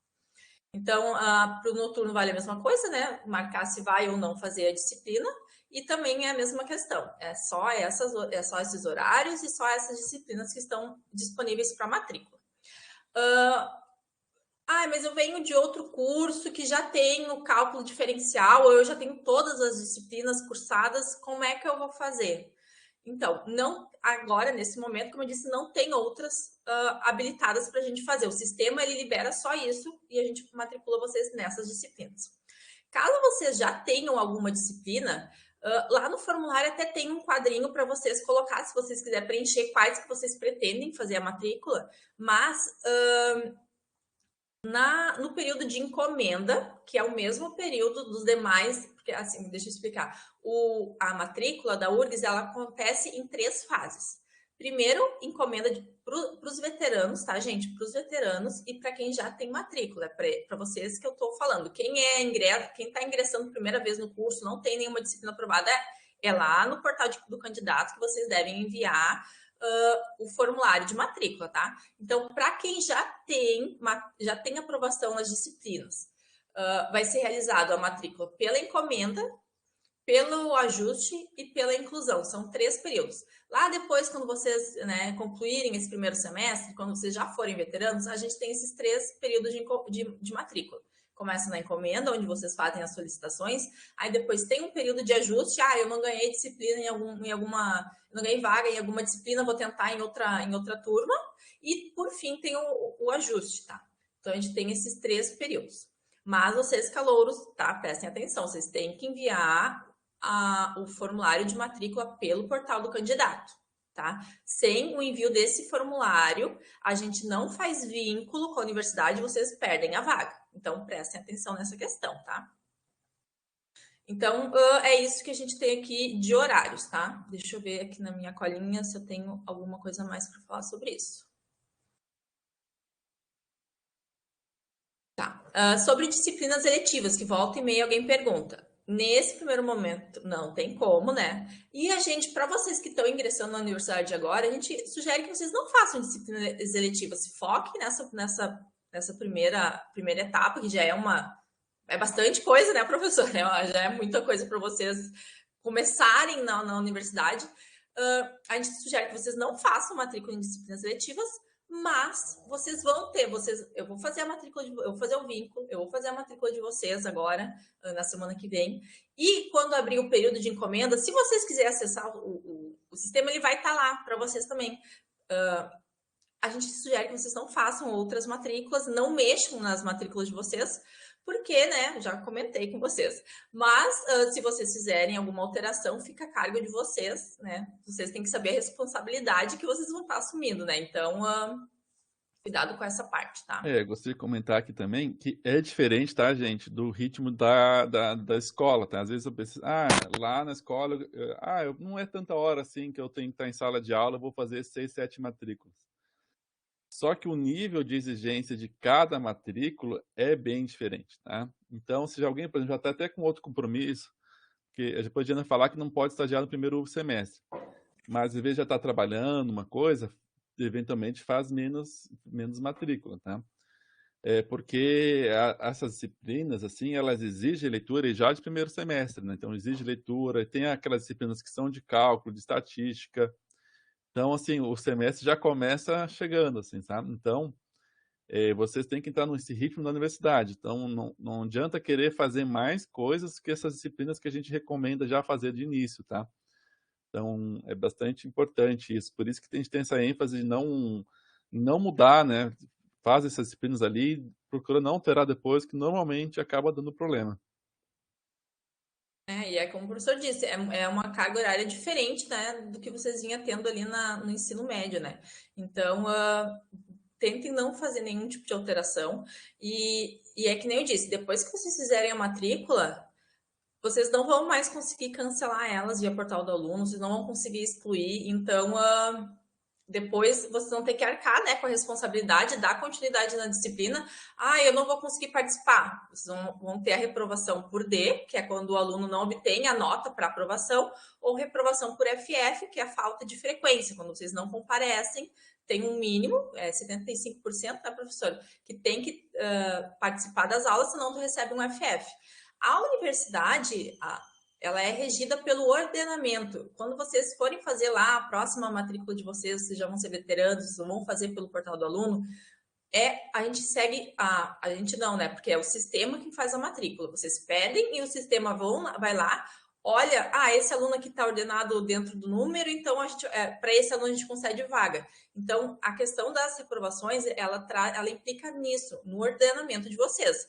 S2: Então, para o noturno vale a mesma coisa, né? Marcar se vai ou não fazer a disciplina. E também é a mesma questão. É só esses horários e só essas disciplinas que estão disponíveis para matrícula. Mas eu venho de outro curso que já tem o cálculo diferencial, ou eu já tenho todas as disciplinas cursadas, como é que eu vou fazer? Então, não agora, nesse momento, como eu disse, não tem outras habilitadas para a gente fazer. O sistema, ele libera só isso e a gente matricula vocês nessas disciplinas. Caso vocês já tenham alguma disciplina, lá no formulário até tem um quadrinho para vocês colocar, se vocês quiserem preencher quais que vocês pretendem fazer a matrícula, mas no período de encomenda, que é o mesmo período dos demais, porque assim, deixa eu explicar, a matrícula da URGS, ela acontece em 3 fases. Primeiro, encomenda para os veteranos, tá, gente? Para os veteranos e para quem já tem matrícula, para vocês que eu estou falando. Quem está ingressando primeira vez no curso, não tem nenhuma disciplina aprovada, é lá no portal do candidato que vocês devem enviar o formulário de matrícula, tá? Então, para quem já tem aprovação nas disciplinas, vai ser realizado a matrícula pela encomenda, pelo ajuste e pela inclusão. São 3 períodos. Lá depois, quando vocês concluírem esse primeiro semestre, quando vocês já forem veteranos, a gente tem esses 3 períodos de matrícula. Começa na encomenda, onde vocês fazem as solicitações, aí depois tem um período de ajuste, eu não ganhei disciplina não ganhei vaga em alguma disciplina, vou tentar em outra turma, e por fim tem o ajuste, tá? Então a gente tem esses 3 períodos. Mas vocês, calouros, tá? Prestem atenção, vocês têm que enviar o formulário de matrícula pelo portal do candidato, tá? Sem o envio desse formulário, a gente não faz vínculo com a universidade, vocês perdem a vaga. Então, prestem atenção nessa questão, tá? Então, é isso que a gente tem aqui de horários, tá? Deixa eu ver aqui na minha colinha se eu tenho alguma coisa mais para falar sobre isso. Tá. Sobre disciplinas eletivas, que volta e meia alguém pergunta. Nesse primeiro momento, não tem como, né? E a gente, para vocês que estão ingressando na universidade agora, a gente sugere que vocês não façam disciplinas eletivas, se foquem nessa primeira etapa, que já é bastante coisa, né, professor? Já é muita coisa para vocês começarem na universidade. A gente sugere que vocês não façam matrícula em disciplinas eletivas, mas vocês vão ter, eu vou fazer a matrícula, eu vou fazer o vínculo, eu vou fazer a matrícula de vocês agora, na semana que vem. E quando abrir o período de encomenda, se vocês quiserem acessar o sistema, ele vai estar lá para vocês também. A gente sugere que vocês não façam outras matrículas, não mexam nas matrículas de vocês, porque, né, já comentei com vocês. Mas, se vocês fizerem alguma alteração, fica a cargo de vocês, né? Vocês têm que saber a responsabilidade que vocês vão estar assumindo, né? Então, cuidado com essa parte, tá?
S1: Gostaria de comentar aqui também que é diferente, tá, gente, do ritmo da escola, tá? Às vezes eu penso, lá na escola, não é tanta hora assim que eu tenho que estar em sala de aula, eu vou fazer 6, 7 matrículas. Só que o nível de exigência de cada matrícula é bem diferente, tá? Então, se alguém, por exemplo, já está até com outro compromisso, que a gente podia falar que não pode estagiar no primeiro semestre, mas em vez de já estar trabalhando uma coisa, eventualmente faz menos matrícula, tá? Porque essas disciplinas, assim, elas exigem leitura já de primeiro semestre, né? Então, exige leitura, tem aquelas disciplinas que são de cálculo, de estatística. Então, assim, o semestre já começa chegando, assim, sabe? Então, vocês têm que entrar nesse ritmo da universidade. Então, não adianta querer fazer mais coisas que essas disciplinas que a gente recomenda já fazer de início, tá? Então, é bastante importante isso. Por isso que a gente tem essa ênfase de não mudar, né? Faz essas disciplinas ali, procura não alterar depois, que normalmente acaba dando problema.
S2: E é como o professor disse, é uma carga horária diferente, né, do que vocês vinham tendo ali no ensino médio, né? Então, tentem não fazer nenhum tipo de alteração. E é que nem eu disse, depois que vocês fizerem a matrícula, vocês não vão mais conseguir cancelar elas via portal do aluno, vocês não vão conseguir excluir. Então, depois vocês vão ter que arcar, né, com a responsabilidade, dar continuidade na disciplina. Eu não vou conseguir participar. Vocês vão ter a reprovação por D, que é quando o aluno não obtém a nota para aprovação, ou reprovação por FF, que é a falta de frequência, quando vocês não comparecem. Tem um mínimo, 75%, né, professora, que tem que participar das aulas, senão tu recebe um FF. A universidade, ela é regida pelo ordenamento. Quando vocês forem fazer lá a próxima matrícula de vocês já vão ser veteranos, vão fazer pelo portal do aluno, a gente segue, a gente não, né? Porque é o sistema que faz a matrícula. Vocês pedem e o sistema vai lá, olha, esse aluno aqui está ordenado dentro do número, então para esse aluno a gente concede vaga. Então, a questão das reprovações, ela implica nisso, no ordenamento de vocês.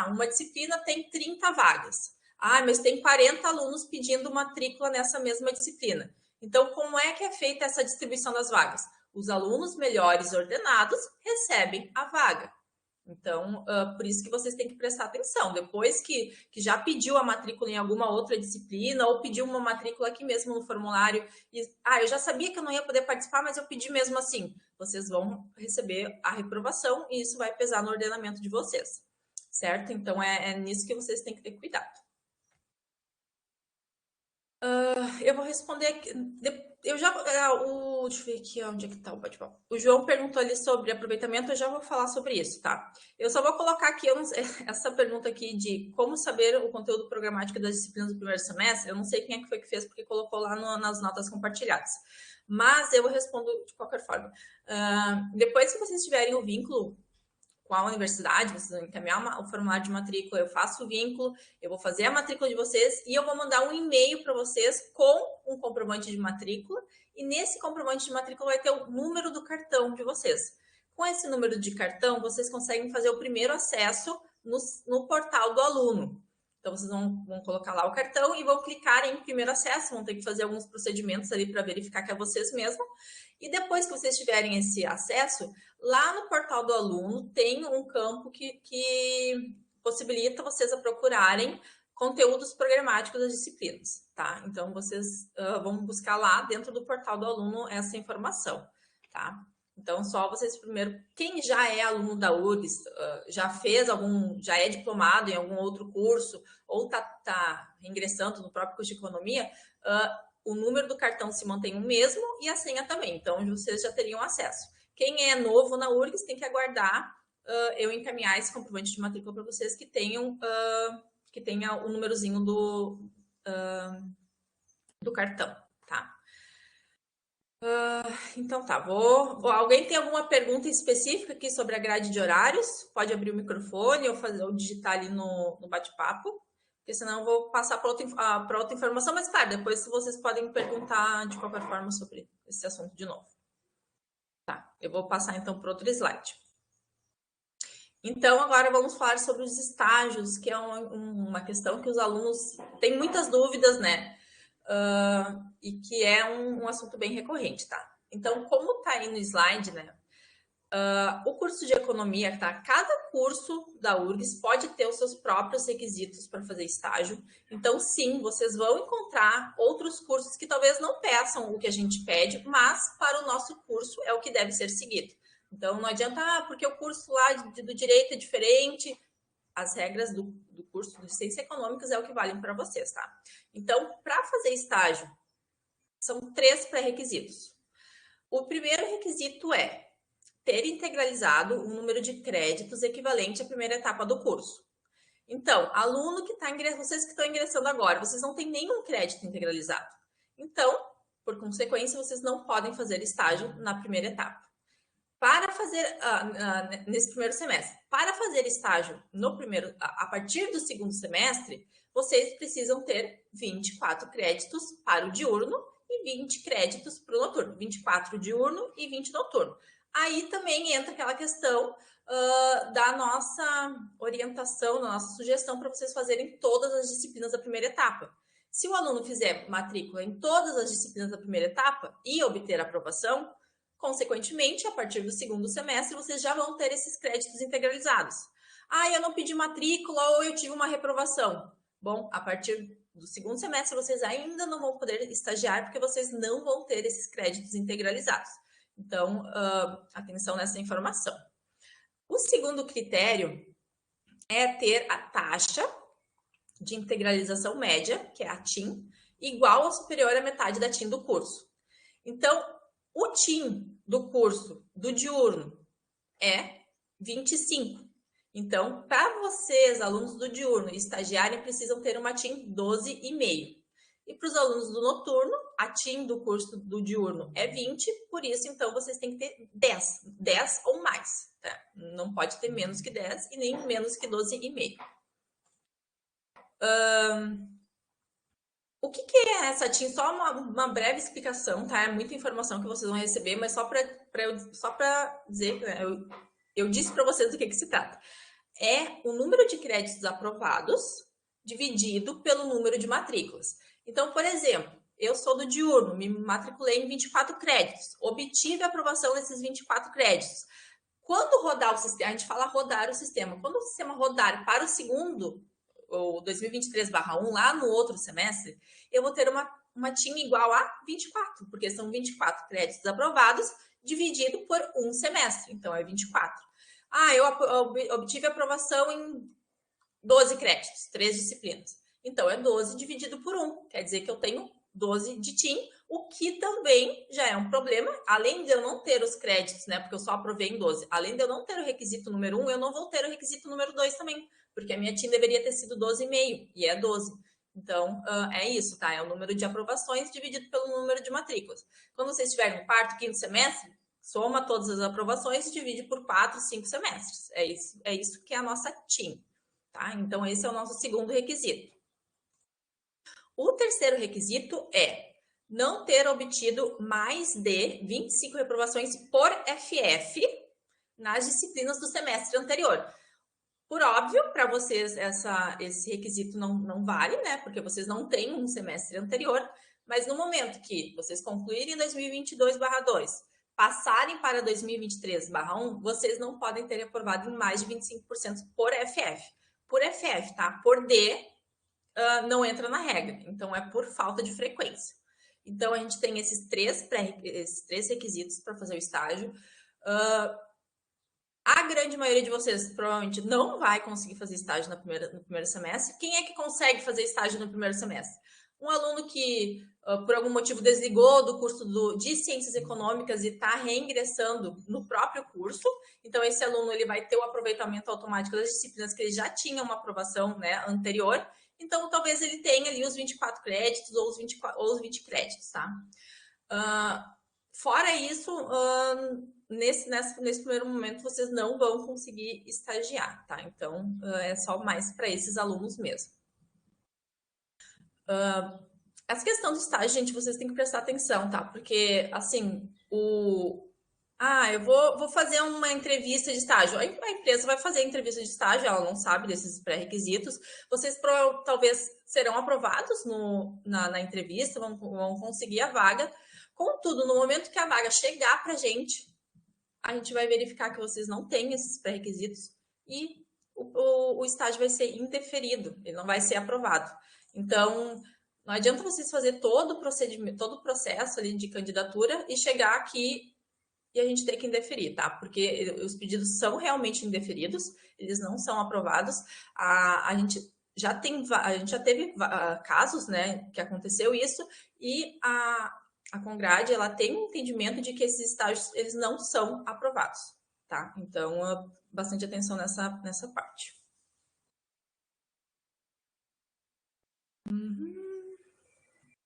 S2: Uma disciplina tem 30 vagas. Mas tem 40 alunos pedindo matrícula nessa mesma disciplina. Então, como é que é feita essa distribuição das vagas? Os alunos melhores ordenados recebem a vaga. Então, por isso que vocês têm que prestar atenção. Depois que já pediu a matrícula em alguma outra disciplina ou pediu uma matrícula aqui mesmo no formulário e, eu já sabia que eu não ia poder participar, mas eu pedi mesmo assim. Vocês vão receber a reprovação e isso vai pesar no ordenamento de vocês, certo? Então, é nisso que vocês têm que ter cuidado. Eu vou responder aqui. Deixa eu ver aqui onde é que tá o bate-papo. O João perguntou ali sobre aproveitamento, eu já vou falar sobre isso, tá? Eu só vou colocar aqui essa pergunta aqui de como saber o conteúdo programático das disciplinas do primeiro semestre. Eu não sei quem é que foi que fez, porque colocou lá nas notas compartilhadas. Mas eu respondo de qualquer forma. Depois que vocês tiverem o vínculo com a universidade, vocês vão encaminhar o formulário de matrícula, eu faço o vínculo, eu vou fazer a matrícula de vocês e eu vou mandar um e-mail para vocês com um comprovante de matrícula e nesse comprovante de matrícula vai ter o número do cartão de vocês. Com esse número de cartão, vocês conseguem fazer o primeiro acesso no portal do aluno. Então, vocês vão colocar lá o cartão e vão clicar em primeiro acesso, vão ter que fazer alguns procedimentos ali para verificar que é vocês mesmos. E depois que vocês tiverem esse acesso, lá no portal do aluno tem um campo que possibilita vocês a procurarem conteúdos programáticos das disciplinas, tá? Então, vocês vão buscar lá dentro do portal do aluno essa informação, tá? Então, só vocês primeiro, quem já é aluno da URGS, já é diplomado em algum outro curso, ou tá ingressando no próprio curso de economia, o número do cartão se mantém o mesmo e a senha também. Então, vocês já teriam acesso. Quem é novo na URGS tem que aguardar eu encaminhar esse comprovante de matrícula para vocês que tenha o númerozinho do cartão, tá? Então tá, alguém tem alguma pergunta específica aqui sobre a grade de horários? Pode abrir o microfone ou digitar ali no bate-papo, porque senão eu vou passar para outra informação, mas claro, depois vocês podem perguntar de qualquer forma sobre esse assunto de novo. Tá, eu vou passar então para outro slide. Então, agora vamos falar sobre os estágios, que é uma questão que os alunos têm muitas dúvidas, né? E que é um assunto bem recorrente, tá? Então, como tá aí no slide, né? O curso de economia, tá? Cada curso da URGS pode ter os seus próprios requisitos para fazer estágio. Então, sim, vocês vão encontrar outros cursos que talvez não peçam o que a gente pede, mas para o nosso curso é o que deve ser seguido. Então, não adianta, porque o curso lá do direito é diferente. As regras do curso de Ciências Econômicas é o que valem para vocês, tá? Então, para fazer estágio, são 3 pré-requisitos. O primeiro requisito é ter integralizado um número de créditos equivalente à primeira etapa do curso. Então, aluno que está ingressando, vocês que estão ingressando agora, vocês não têm nenhum crédito integralizado. Então, por consequência, vocês não podem fazer estágio na primeira etapa. Para fazer, nesse primeiro semestre, para fazer estágio a partir do segundo semestre, vocês precisam ter 24 créditos para o diurno e 20 créditos para o noturno. 24 diurno e 20 noturno. Aí também entra aquela questão da nossa orientação, da nossa sugestão para vocês fazerem todas as disciplinas da primeira etapa. Se o aluno fizer matrícula em todas as disciplinas da primeira etapa e obter aprovação, consequentemente, a partir do segundo semestre, vocês já vão ter esses créditos integralizados. Eu não pedi matrícula ou eu tive uma reprovação. Bom, a partir do segundo semestre, vocês ainda não vão poder estagiar porque vocês não vão ter esses créditos integralizados. Então, atenção nessa informação. O segundo critério é ter a taxa de integralização média, que é a TIM, igual ou superior à metade da TIM do curso. Então, o TIM do curso do diurno é 25. Então, para vocês, alunos do diurno e estagiário, precisam ter uma TIM 12,5. E para os alunos do noturno, a TIM do curso do diurno é 20, por isso, então, vocês têm que ter 10 ou mais. Tá? Não pode ter menos que 10 e nem menos que 12,5. O que é essa TIM? Só uma breve explicação, tá? É muita informação que vocês vão receber, mas só para dizer, né? Eu disse para vocês do que se trata. É o número de créditos aprovados dividido pelo número de matrículas. Então, por exemplo, eu sou do diurno, me matriculei em 24 créditos, obtive a aprovação desses 24 créditos. Quando rodar o sistema, a gente fala rodar o sistema, quando o sistema rodar para o segundo, ou 2023/1, lá no outro semestre, eu vou ter uma TIM igual a 24, porque são 24 créditos aprovados dividido por um semestre, então é 24. Eu obtive aprovação em 12 créditos, 3 disciplinas. Então, é 12 dividido por 1. Quer dizer que eu tenho 12 de TIM, o que também já é um problema. Além de eu não ter os créditos, né? Porque eu só aprovei em 12. Além de eu não ter o requisito número 1, eu não vou ter o requisito número 2 também. Porque a minha TIM deveria ter sido 12,5 e é 12. Então, é isso, tá? É o número de aprovações dividido pelo número de matrículas. Quando você estiver no quarto, quinto semestre, soma todas as aprovações e divide por 4, 5 semestres. É isso que é a nossa TIM, tá? Então, esse é o nosso segundo requisito. O terceiro requisito é não ter obtido mais de 25 reprovações por FF nas disciplinas do semestre anterior. Por óbvio, para vocês esse requisito não vale, né? Porque vocês não têm um semestre anterior, mas no momento que vocês concluírem 2022/2, passarem para 2023/1, vocês não podem ter aprovado em mais de 25% por FF. Por FF, tá? Por D, não entra na regra. Então, é por falta de frequência. Então, a gente tem esses três requisitos para fazer o estágio. A grande maioria de vocês provavelmente não vai conseguir fazer estágio no primeiro semestre. Quem é que consegue fazer estágio no primeiro semestre? Um aluno que, por algum motivo, desligou do curso de Ciências Econômicas e está reingressando no próprio curso. Então, esse aluno ele vai ter o aproveitamento automático das disciplinas que ele já tinha uma aprovação, né, anterior. Então, talvez ele tenha ali os 24 créditos ou os 20 créditos, tá? Fora isso, nesse primeiro momento, vocês não vão conseguir estagiar, tá? Então, é só mais para esses alunos mesmo. Essa questão do estágio, gente, vocês têm que prestar atenção, tá? Porque, assim, eu vou fazer uma entrevista de estágio. A empresa vai fazer a entrevista de estágio, ela não sabe desses pré-requisitos. Vocês talvez serão aprovados na entrevista, vão conseguir a vaga. Contudo, no momento que a vaga chegar para a gente vai verificar que vocês não têm esses pré-requisitos e o estágio vai ser indeferido, ele não vai ser aprovado. Então, não adianta vocês fazer todo o procedimento, todo o processo ali de candidatura e chegar aqui e a gente ter que indeferir, tá? Porque os pedidos são realmente indeferidos, eles não são aprovados. A gente já teve casos, né, que aconteceu isso, e a Congrade, ela tem um entendimento de que esses estágios, eles não são aprovados, tá? Então, bastante atenção nessa parte.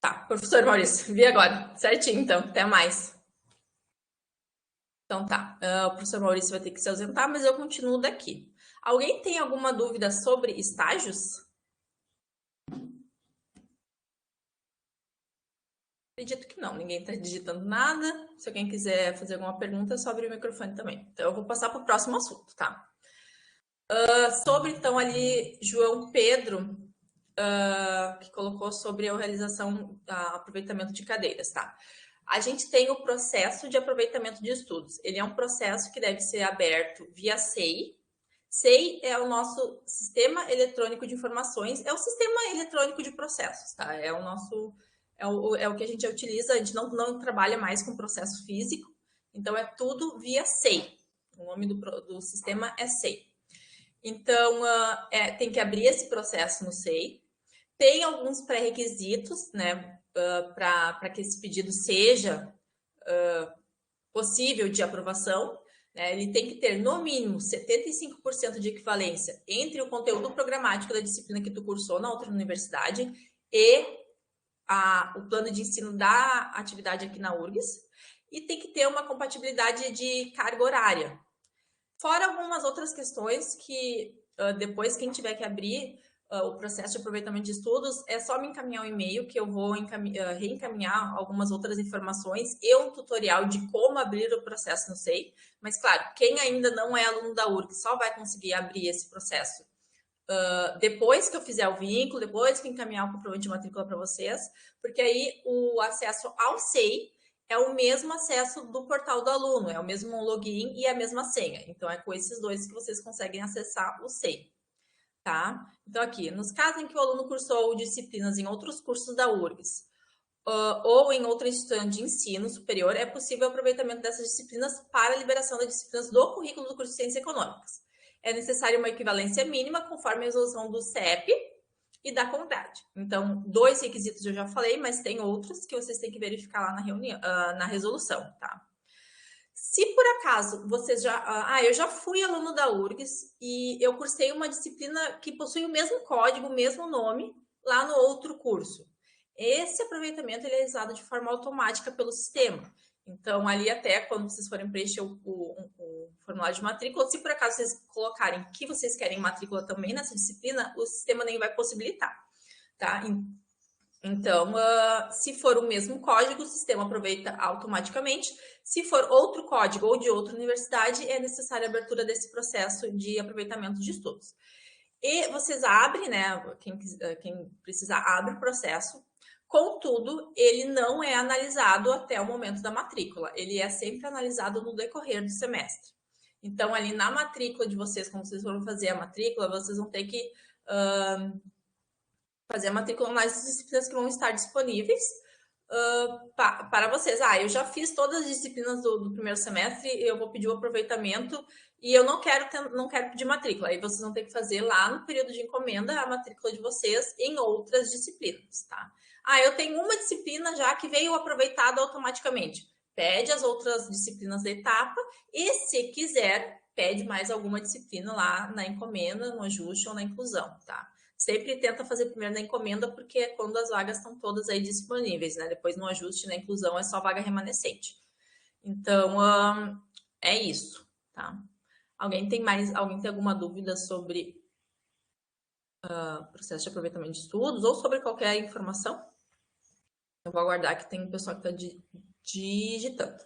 S2: Tá, professor Maurício, vi agora. Certinho, então. Até mais. Então tá, o professor Maurício vai ter que se ausentar, mas eu continuo daqui. Alguém tem alguma dúvida sobre estágios? Acredito que não, ninguém está digitando nada. Se alguém quiser fazer alguma pergunta, é só abrir o microfone também. Então, eu vou passar para o próximo assunto, tá? Sobre, então, ali, João Pedro, que colocou sobre a realização, aproveitamento de cadeiras, tá? A gente tem o processo de aproveitamento de estudos. Ele é um processo que deve ser aberto via SEI. SEI é o nosso Sistema Eletrônico de Informações, é o Sistema Eletrônico de Processos, tá? É o que a gente utiliza, a gente não trabalha mais com processo físico, Então, é tudo via SEI. O nome do sistema é SEI. Então, tem que abrir esse processo no SEI. Tem alguns pré-requisitos, né, para que esse pedido seja possível de aprovação. Né? Ele tem que ter, no mínimo, 75% de equivalência entre o conteúdo programático da disciplina que tu cursou na outra universidade e o plano de ensino da atividade aqui na URGS. E tem que ter uma compatibilidade de carga horária. Fora algumas outras questões que depois quem tiver que abrir o processo de aproveitamento de estudos, é só me encaminhar um e-mail que eu vou reencaminhar algumas outras informações e um tutorial de como abrir o processo no SEI. Mas, claro, quem ainda não é aluno da URGS só vai conseguir abrir esse processo depois que eu fizer o vínculo, depois que encaminhar o comprovante de matrícula para vocês, porque aí o acesso ao SEI é o mesmo acesso do portal do aluno, é o mesmo login e a mesma senha. Então, é com esses dois que vocês conseguem acessar o SEI. Tá? Então, aqui, nos casos em que o aluno cursou disciplinas em outros cursos da URGS ou em outra instituição de ensino superior, é possível o aproveitamento dessas disciplinas para a liberação das disciplinas do currículo do curso de Ciências Econômicas. É necessária uma equivalência mínima conforme a resolução do CEP e da CONTAD. Então, 2 requisitos eu já falei, mas tem outros que vocês têm que verificar lá na reunião, na resolução, tá? Se por acaso vocês eu já fui aluno da URGS e eu cursei uma disciplina que possui o mesmo código, o mesmo nome, lá no outro curso. Esse aproveitamento ele é realizado de forma automática pelo sistema. Então, ali até quando vocês forem preencher o formulário de matrícula, se por acaso vocês colocarem que vocês querem matrícula também nessa disciplina, o sistema nem vai possibilitar, tá? Então, se for o mesmo código, o sistema aproveita automaticamente. Se for outro código ou de outra universidade, é necessária a abertura desse processo de aproveitamento de estudos. E vocês abrem, né? Quem precisar abre o processo. Contudo, ele não é analisado até o momento da matrícula. Ele é sempre analisado no decorrer do semestre. Então, ali na matrícula de vocês, como vocês foram fazer a matrícula, vocês vão ter que fazer a matrícula nas disciplinas que vão estar disponíveis para vocês. Eu já fiz todas as disciplinas do primeiro semestre, eu vou pedir o aproveitamento e eu não quero pedir matrícula. Aí vocês vão ter que fazer lá no período de encomenda a matrícula de vocês em outras disciplinas, tá? Eu tenho uma disciplina já que veio aproveitada automaticamente. Pede as outras disciplinas da etapa e, se quiser, pede mais alguma disciplina lá na encomenda, no ajuste ou na inclusão, tá? Sempre tenta fazer primeiro na encomenda, porque é quando as vagas estão todas aí disponíveis, né? Depois no ajuste e na inclusão é só vaga remanescente. Então, é isso, tá? Alguém tem alguma dúvida sobre processo de aproveitamento de estudos ou sobre qualquer informação? Eu vou aguardar que tem um pessoal que está digitando.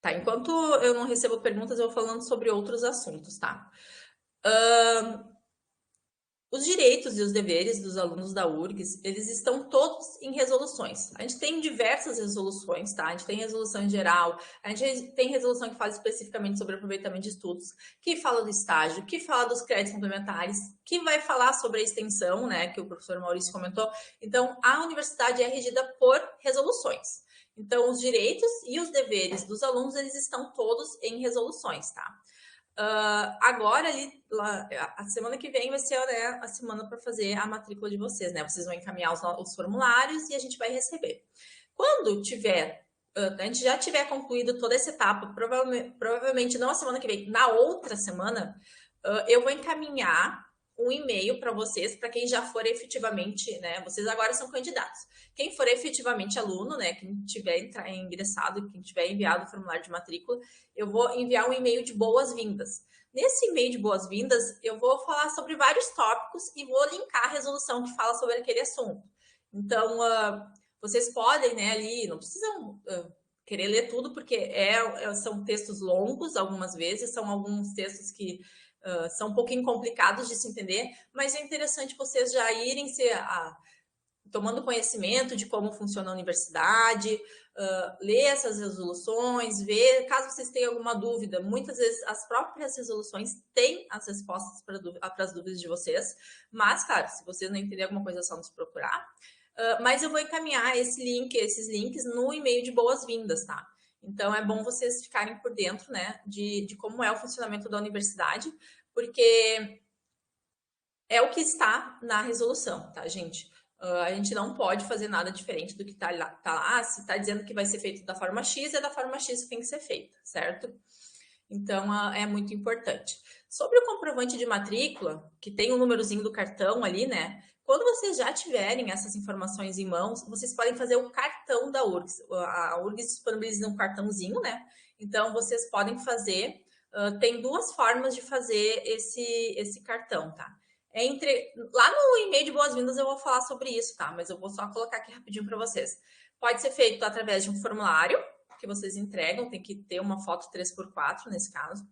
S2: Tá, enquanto eu não recebo perguntas, eu vou falando sobre outros assuntos, tá? Os direitos e os deveres dos alunos da URGS, eles estão todos em resoluções. A gente tem diversas resoluções, tá? A gente tem resolução em geral, a gente tem resolução que fala especificamente sobre aproveitamento de estudos, que fala do estágio, que fala dos créditos complementares, que vai falar sobre a extensão, né, que o professor Maurício comentou. Então, a universidade é regida por resoluções. Então, os direitos e os deveres dos alunos, eles estão todos em resoluções, tá? Agora, a semana que vem vai ser, né, a semana para fazer a matrícula de vocês, né? Vocês vão encaminhar os formulários e a gente vai receber. Quando a gente já tiver concluído toda essa etapa, provavelmente não a semana que vem, na outra semana, eu vou encaminhar um e-mail para vocês, para quem já for efetivamente, né? Vocês agora são candidatos. Quem for efetivamente aluno, né? Quem tiver ingressado, quem tiver enviado o formulário de matrícula, eu vou enviar um e-mail de boas-vindas. Nesse e-mail de boas-vindas, eu vou falar sobre vários tópicos e vou linkar a resolução que fala sobre aquele assunto. Então, vocês podem, né, ali, não precisam querer ler tudo, porque são textos longos, algumas vezes, são alguns textos que são um pouquinho complicados de se entender, mas é interessante vocês já irem tomando conhecimento de como funciona a universidade, ler essas resoluções, ver, caso vocês tenham alguma dúvida, muitas vezes as próprias resoluções têm as respostas para as dúvidas de vocês, mas, claro, se vocês não entenderem alguma coisa, é só nos procurar. Mas eu vou encaminhar esses links no e-mail de boas-vindas, tá? Então, é bom vocês ficarem por dentro, né, de como é o funcionamento da universidade, porque é o que está na resolução, tá, gente? A gente não pode fazer nada diferente do que está lá. Se está dizendo que vai ser feito da forma X, é da forma X que tem que ser feita, certo? Então, é muito importante. Sobre o comprovante de matrícula, que tem o númerozinho do cartão ali, né? Quando vocês já tiverem essas informações em mãos, vocês podem fazer o cartão da URGS. A URGS disponibiliza um cartãozinho, né? Então, vocês podem fazer... tem duas formas de fazer esse cartão, tá? Lá no e-mail de boas-vindas eu vou falar sobre isso, tá? Mas eu vou só colocar aqui rapidinho para vocês. Pode ser feito através de um formulário que vocês entregam, tem que ter uma foto 3x4 nesse caso.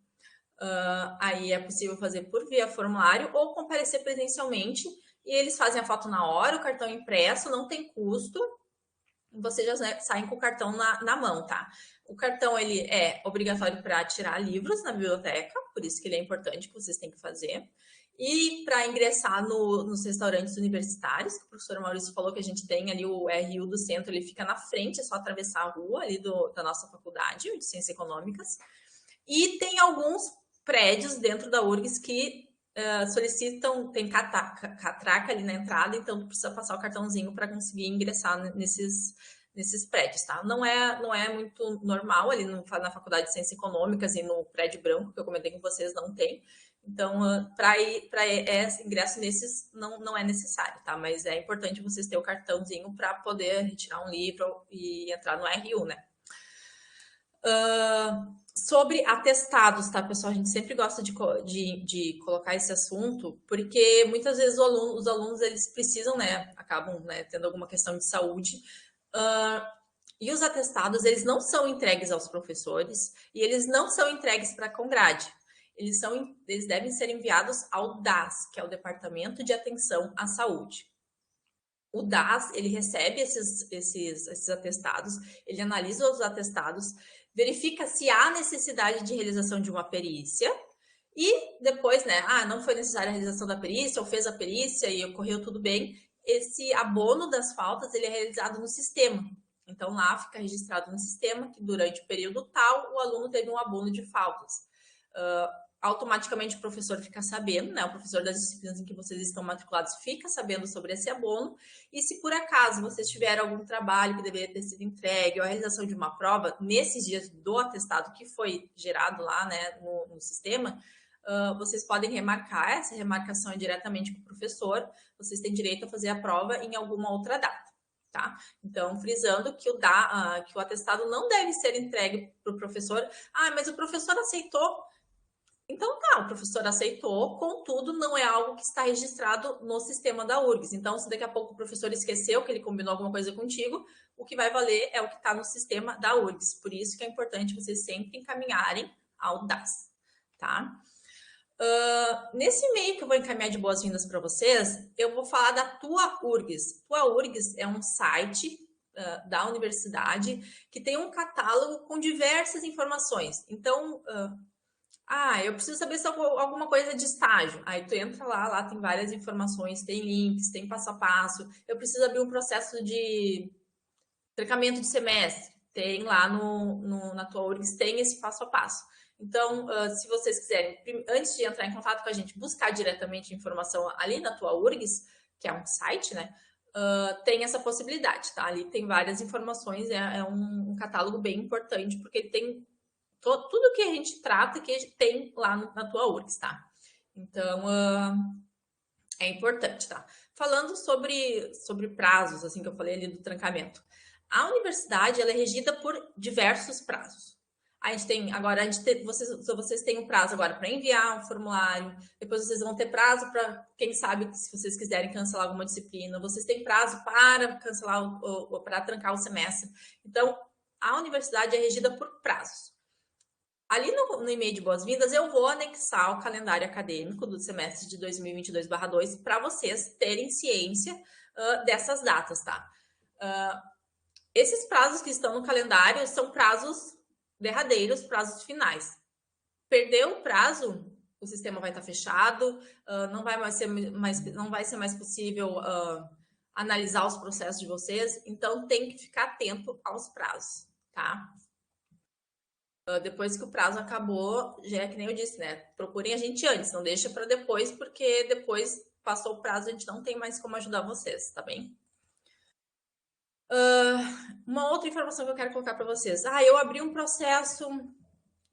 S2: Aí é possível fazer por via formulário ou comparecer presencialmente e eles fazem a foto na hora, o cartão impresso, não tem custo. Vocês já saem com o cartão na mão, tá? O cartão, ele é obrigatório para tirar livros na biblioteca, por isso que ele é importante, que vocês têm que fazer. E para ingressar nos restaurantes universitários, que o professor Maurício falou que a gente tem ali o RU do centro, ele fica na frente, é só atravessar a rua ali da nossa faculdade de Ciências Econômicas. E tem alguns prédios dentro da URGS que solicitam, tem catraca ali na entrada, então precisa passar o cartãozinho para conseguir ingressar nesses prédios, tá? Não é muito normal ali na Faculdade de Ciências Econômicas e no prédio branco, que eu comentei com vocês, não tem. Então, para ingresso nesses não é necessário, tá? Mas é importante vocês terem o cartãozinho para poder retirar um livro e entrar no RU, né? Sobre atestados, tá, pessoal? A gente sempre gosta de colocar esse assunto, porque muitas vezes os alunos eles precisam, né? Acabam, né, tendo alguma questão de saúde. E os atestados, eles não são entregues aos professores e eles não são entregues para a Congrade. Eles devem ser enviados ao DAS, que é o Departamento de Atenção à Saúde. O DAS, ele recebe esses atestados, ele analisa os atestados, verifica se há necessidade de realização de uma perícia e depois, né, não foi necessária a realização da perícia ou fez a perícia e ocorreu tudo bem, esse abono das faltas, ele é realizado no sistema. Então, lá fica registrado no sistema que durante o período tal, o aluno teve um abono de faltas. Automaticamente o professor fica sabendo, né? O professor das disciplinas em que vocês estão matriculados fica sabendo sobre esse abono. E se por acaso vocês tiverem algum trabalho que deveria ter sido entregue ou a realização de uma prova, nesses dias do atestado que foi gerado lá, né, no sistema, vocês podem remarcar. Essa remarcação é diretamente com o professor. Vocês têm direito a fazer a prova em alguma outra data. Tá? Então, frisando que o atestado não deve ser entregue para o professor. Mas o professor aceitou. Então, tá, o professor aceitou, contudo, não é algo que está registrado no sistema da URGS. Então, se daqui a pouco o professor esqueceu que ele combinou alguma coisa contigo, o que vai valer é o que está no sistema da URGS. Por isso que é importante vocês sempre encaminharem ao DAS, tá? Nesse e-mail que eu vou encaminhar de boas-vindas para vocês, eu vou falar da Tua URGS. Tua URGS é um site da universidade que tem um catálogo com diversas informações. Então, eu preciso saber se alguma coisa de estágio. Aí tu entra lá tem várias informações, tem links, tem passo a passo. Eu preciso abrir um processo de trancamento de semestre. Tem lá na Tua URGS, tem esse passo a passo. Então, se vocês quiserem, antes de entrar em contato com a gente, buscar diretamente informação ali na Tua URGS, que é um site, né? Tem essa possibilidade, tá? Ali tem várias informações, é um catálogo bem importante, porque ele tem tudo que a gente trata que tem lá na Tua URGS, tá? Então, é importante, tá? Falando sobre prazos, assim, que eu falei ali do trancamento. A universidade, ela é regida por diversos prazos. Vocês têm um prazo agora para enviar um formulário, depois vocês vão ter prazo para, quem sabe, se vocês quiserem cancelar alguma disciplina, vocês têm prazo para cancelar para trancar o semestre. Então, a universidade é regida por prazos. Ali no e-mail de boas-vindas, eu vou anexar o calendário acadêmico do semestre de 2022/2 para vocês terem ciência dessas datas, tá? Esses prazos que estão no calendário são prazos derradeiros, prazos finais. Perdeu o prazo, o sistema vai estar fechado, não vai ser mais possível analisar os processos de vocês, então tem que ficar atento aos prazos, tá? Depois que o prazo acabou, já é que nem eu disse, né? Procurem a gente antes, não deixa para depois, porque depois passou o prazo, a gente não tem mais como ajudar vocês, tá bem? Uma outra informação que eu quero colocar para vocês. Eu abri um processo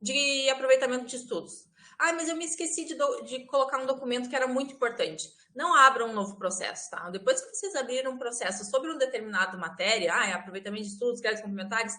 S2: de aproveitamento de estudos. Mas eu me esqueci de colocar um documento que era muito importante. Não abram um novo processo, tá? Depois que vocês abrirem um processo sobre um determinado matéria, aproveitamento de estudos, créditos complementares,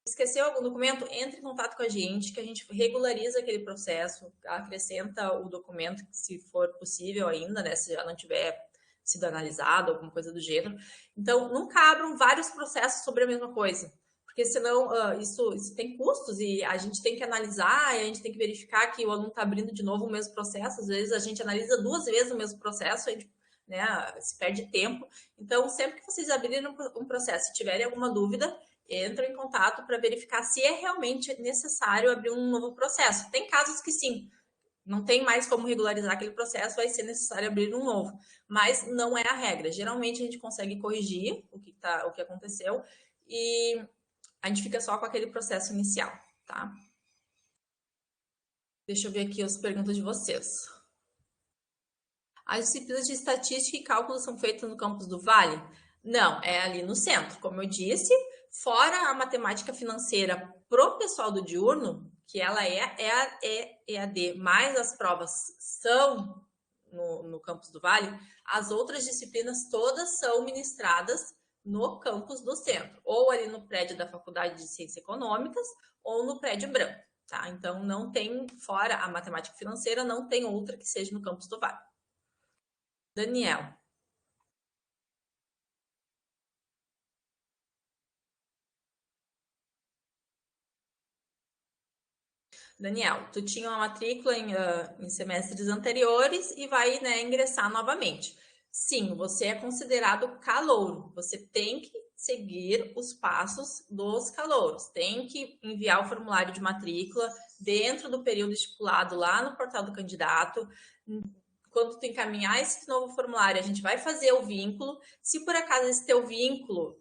S2: esqueceu algum documento, entre em contato com a gente regulariza aquele processo, acrescenta o documento, se for possível ainda, né? Se já não tiver sido analisado, alguma coisa do gênero. Então, nunca abram vários processos sobre a mesma coisa, porque senão isso tem custos e a gente tem que analisar e a gente tem que verificar que o aluno está abrindo de novo o mesmo processo. Às vezes a gente analisa 2 vezes o mesmo processo, a gente, né, se perde tempo. Então, sempre que vocês abrirem um processo e tiverem alguma dúvida, entram em contato para verificar se é realmente necessário abrir um novo processo. Tem casos que sim, não tem mais como regularizar aquele processo, vai ser necessário abrir um novo, mas não é a regra. Geralmente a gente consegue corrigir o que aconteceu e a gente fica só com aquele processo inicial, tá? Deixa eu ver aqui as perguntas de vocês. As disciplinas de estatística e cálculo são feitas no campus do Vale? Não, é ali no centro. Como eu disse, fora a matemática financeira pro pessoal do diurno, que ela é EAD, mas as provas são no campus do Vale, as outras disciplinas todas são ministradas no campus do centro, ou ali no prédio da Faculdade de Ciências Econômicas, ou no prédio branco, tá? Então, não tem, fora a matemática financeira, não tem outra que seja no campus do Vale. Daniel. Daniel, tu tinha uma matrícula em semestres anteriores e vai, né, ingressar novamente. Sim, você é considerado calouro. Você tem que seguir os passos dos calouros. Tem que enviar o formulário de matrícula dentro do período estipulado lá no portal do candidato. Quando tu encaminhar esse novo formulário, a gente vai fazer o vínculo. Se por acaso esse teu vínculo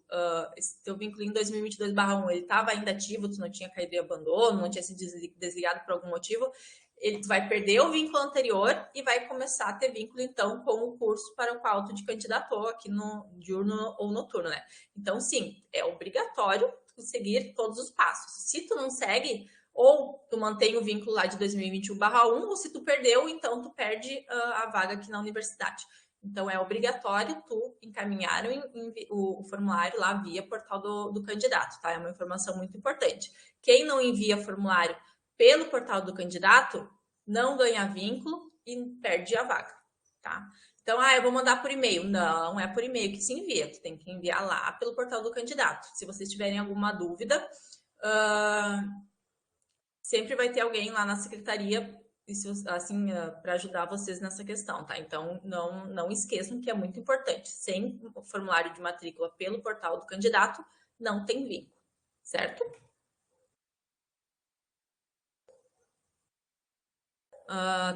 S2: em 2022/1, ele estava ainda ativo, tu não tinha caído em abandono, não tinha sido desligado por algum motivo, tu vai perder o vínculo anterior e vai começar a ter vínculo, então, com o curso para o qual tu te candidatou aqui no diurno ou noturno, né? Então, sim, é obrigatório seguir todos os passos. Se tu não segue, ou tu mantém o vínculo lá de 2021/1, ou se tu perdeu, então tu perde a vaga aqui na universidade. Então, é obrigatório tu encaminhar o formulário lá via portal do candidato, tá? É uma informação muito importante. Quem não envia formulário pelo portal do candidato não ganha vínculo e perde a vaga, tá? Então, eu vou mandar por e-mail. Não é por e-mail que se envia, tu tem que enviar lá pelo portal do candidato. Se vocês tiverem alguma dúvida, sempre vai ter alguém lá na secretaria assim, para ajudar vocês nessa questão, tá? Então, não esqueçam que é muito importante. Sem o formulário de matrícula pelo portal do candidato, não tem vínculo, certo?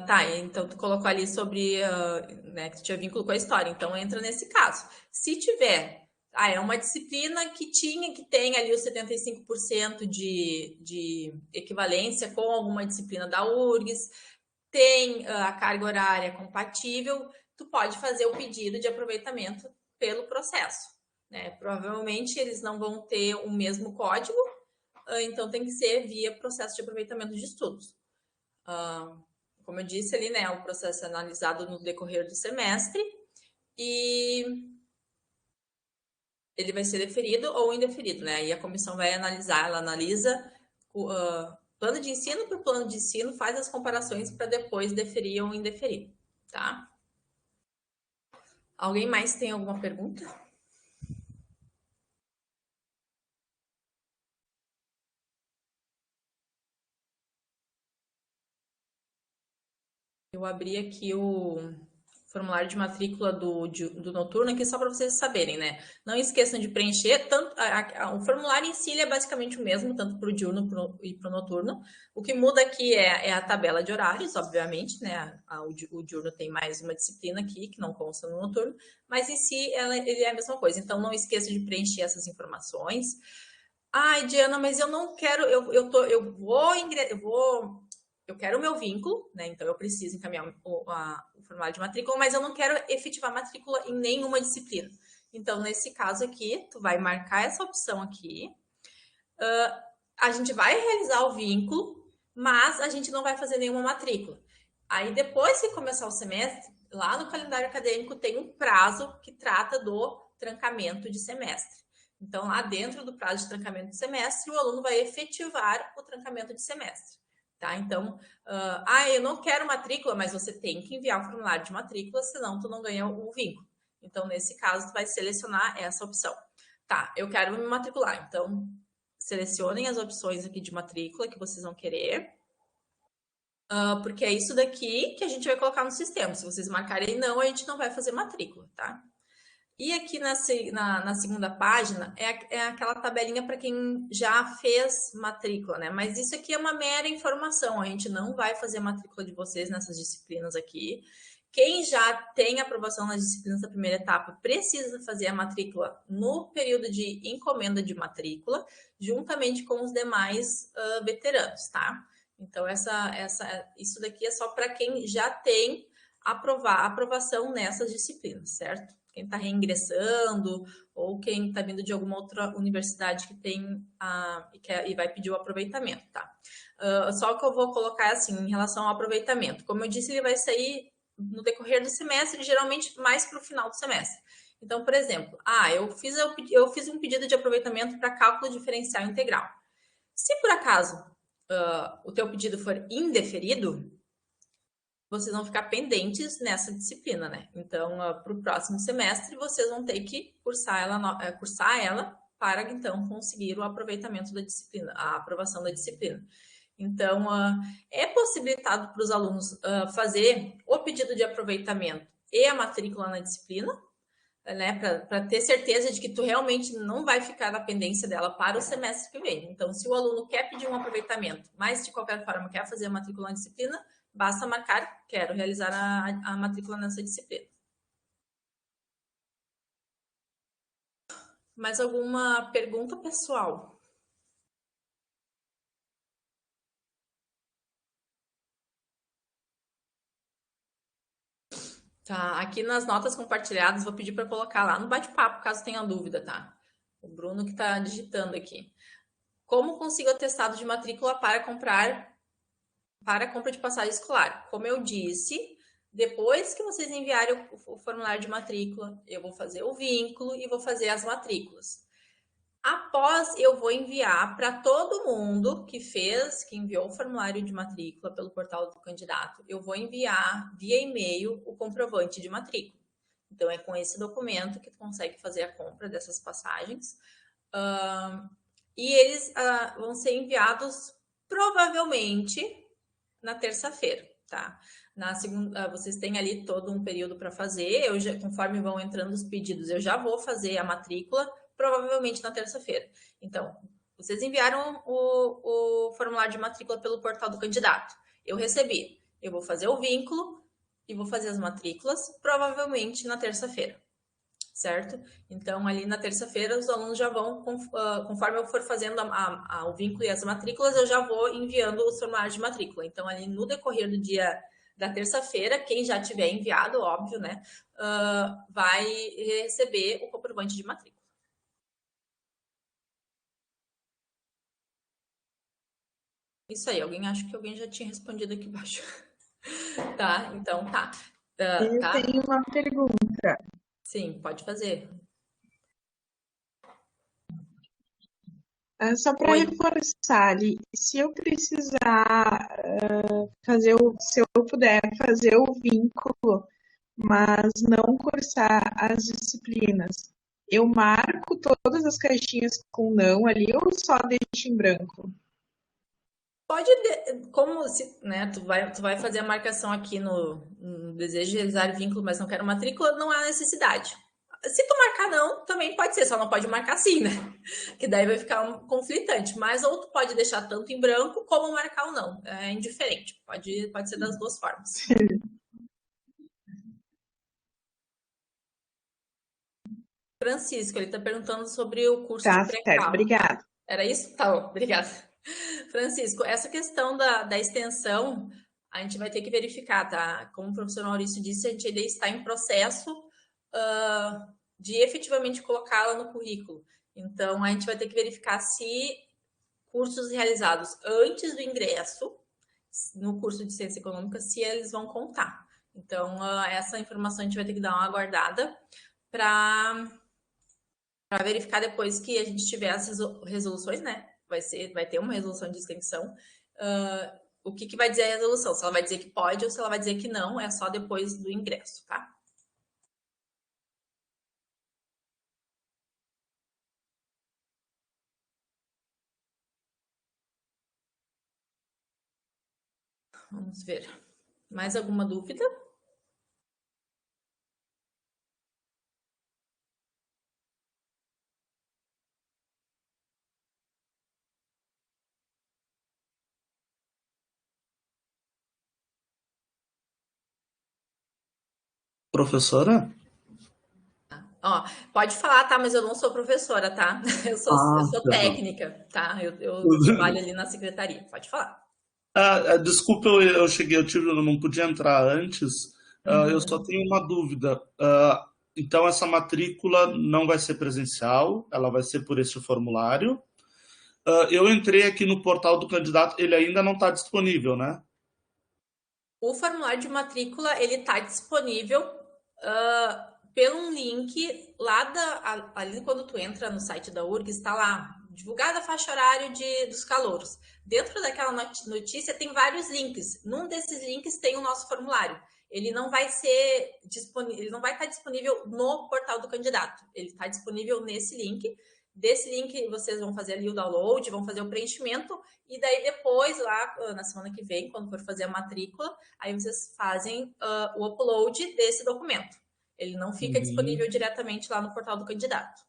S2: Tá, então tu colocou ali sobre né, que tu tinha vínculo com a história, então entra nesse caso. Se tiver, é uma disciplina que tem ali os 75% de equivalência com alguma disciplina da URGS, tem a carga horária compatível, tu pode fazer o pedido de aproveitamento pelo processo, né? Provavelmente eles não vão ter o mesmo código, então tem que ser via processo de aproveitamento de estudos. Como eu disse ali, né, o processo é analisado no decorrer do semestre e ele vai ser deferido ou indeferido, né? E a comissão vai analisar, ela analisa o plano de ensino por plano de ensino, faz as comparações para depois deferir ou indeferir, tá? Alguém mais tem alguma pergunta? Eu abri aqui o formulário de matrícula do noturno aqui só para vocês saberem, né? Não esqueçam de preencher, tanto o formulário em si ele é basicamente o mesmo, tanto para o diurno e para o noturno. O que muda aqui é a tabela de horários, obviamente, né? O diurno tem mais uma disciplina aqui, que não consta no noturno, mas em si ele é a mesma coisa. Então, não esqueça de preencher essas informações. Ai, Diana, mas eu não quero, eu quero o meu vínculo, né? Então eu preciso encaminhar o formulário de matrícula, mas eu não quero efetivar matrícula em nenhuma disciplina. Então, nesse caso aqui, tu vai marcar essa opção aqui. A gente vai realizar o vínculo, mas a gente não vai fazer nenhuma matrícula. Aí, depois que começar o semestre, lá no calendário acadêmico tem um prazo que trata do trancamento de semestre. Então, lá dentro do prazo de trancamento de semestre, o aluno vai efetivar o trancamento de semestre. Tá? Então, eu não quero matrícula, mas você tem que enviar o formulário de matrícula, senão tu não ganha o vínculo. Então, nesse caso, tu vai selecionar essa opção. Tá, eu quero me matricular. Então, selecionem as opções aqui de matrícula que vocês vão querer. Porque é isso daqui que a gente vai colocar no sistema. Se vocês marcarem não, a gente não vai fazer matrícula, tá? E aqui na segunda página é aquela tabelinha para quem já fez matrícula, né? Mas isso aqui é uma mera informação, a gente não vai fazer a matrícula de vocês nessas disciplinas aqui. Quem já tem aprovação nas disciplinas da primeira etapa precisa fazer a matrícula no período de encomenda de matrícula, juntamente com os demais veteranos, tá? Então, isso daqui é só para quem já tem aprovação nessas disciplinas, certo? Quem está reingressando ou quem está vindo de alguma outra universidade que tem e vai pedir o aproveitamento, tá? Só que eu vou colocar assim, em relação ao aproveitamento. Como eu disse, ele vai sair no decorrer do semestre, geralmente mais para o final do semestre. Então, por exemplo, eu fiz um pedido de aproveitamento para cálculo diferencial integral. Se por acaso o teu pedido for indeferido, vocês vão ficar pendentes nessa disciplina, né? Então, para o próximo semestre, vocês vão ter que cursar ela para, então, conseguir o aproveitamento da disciplina, a aprovação da disciplina. Então, é possibilitado para os alunos fazer o pedido de aproveitamento e a matrícula na disciplina, né? Para ter certeza de que tu realmente não vai ficar na pendência dela para o semestre que vem. Então, se o aluno quer pedir um aproveitamento, mas de qualquer forma quer fazer a matrícula na disciplina, basta marcar, quero realizar a matrícula nessa disciplina. Mais alguma pergunta, pessoal? Tá, aqui nas notas compartilhadas, vou pedir para colocar lá no bate-papo, caso tenha dúvida, tá? O Bruno que está digitando aqui. Como consigo atestado de matrícula para a compra de passagem escolar? Como eu disse, depois que vocês enviarem o formulário de matrícula, eu vou fazer o vínculo e vou fazer as matrículas. Após, eu vou enviar para todo mundo que enviou o formulário de matrícula pelo portal do candidato, eu vou enviar via e-mail o comprovante de matrícula. Então, é com esse documento que tu consegue fazer a compra dessas passagens. E eles vão ser enviados provavelmente na terça-feira, tá? Na segunda, vocês têm ali todo um período para fazer. Conforme vão entrando os pedidos, eu já vou fazer a matrícula, provavelmente na terça-feira. Então, vocês enviaram o formulário de matrícula pelo portal do candidato. Eu recebi. Eu vou fazer o vínculo e vou fazer as matrículas, provavelmente na terça-feira. Certo? Então, ali na terça-feira, os alunos já vão, conforme eu for fazendo o vínculo e as matrículas, eu já vou enviando o formulário de matrícula. Então, ali no decorrer do dia da terça-feira, quem já tiver enviado, óbvio, né, vai receber o comprovante de matrícula. Isso aí, acho que alguém já tinha respondido aqui embaixo. Tá, então tá.
S3: Eu tenho uma pergunta.
S2: Sim, pode fazer.
S3: Só para reforçar ali, se eu precisar se eu puder fazer o vínculo, mas não cursar as disciplinas, eu marco todas as caixinhas com não ali ou só deixo em branco?
S2: Pode, como se, né, tu vai fazer a marcação aqui no desejo de realizar vínculo, mas não quero matrícula, não há necessidade. Se tu marcar não, também pode ser, só não pode marcar sim, né? Que daí vai ficar um conflitante. Mas ou tu pode deixar tanto em branco, como marcar ou não. É indiferente. Pode ser das duas formas. Francisco, ele está perguntando sobre o curso de pré-cal.
S3: Tá certo, obrigada.
S2: Era isso? Tá bom, obrigada. Francisco, essa questão da extensão, a gente vai ter que verificar, tá? Como o professor Maurício disse, a gente ainda está em processo de efetivamente colocá-la no currículo. Então, a gente vai ter que verificar se cursos realizados antes do ingresso no curso de Ciência Econômica, se eles vão contar. Então, essa informação a gente vai ter que dar uma aguardada para verificar depois que a gente tiver as resoluções, né? Vai ter uma resolução de extensão. O que vai dizer a resolução? Se ela vai dizer que pode ou se ela vai dizer que não, é só depois do ingresso, tá? Vamos ver. Mais alguma dúvida?
S4: Professora?
S2: Ó, pode falar, tá? Mas eu não sou professora, tá? Eu sou técnica, tá? Eu trabalho ali na secretaria. Pode falar.
S4: Desculpa, eu não podia entrar antes. Eu só tenho uma dúvida. Então, essa matrícula não vai ser presencial, ela vai ser por esse formulário. Eu entrei aqui no portal do candidato, ele ainda não está disponível, né?
S2: O formulário de matrícula, ele está disponível pelo link lá ali quando tu entra no site da URGS, está lá, divulgada a faixa horária dos calouros. Dentro daquela notícia tem vários links. Num desses links tem o nosso formulário. Ele não vai ser disponível, ele não vai estar disponível no portal do candidato. Ele está disponível nesse link. Desse link vocês vão fazer ali o download, vão fazer o preenchimento e daí depois lá na semana que vem, quando for fazer a matrícula, aí vocês fazem o upload desse documento. Ele não fica disponível diretamente lá no portal do candidato.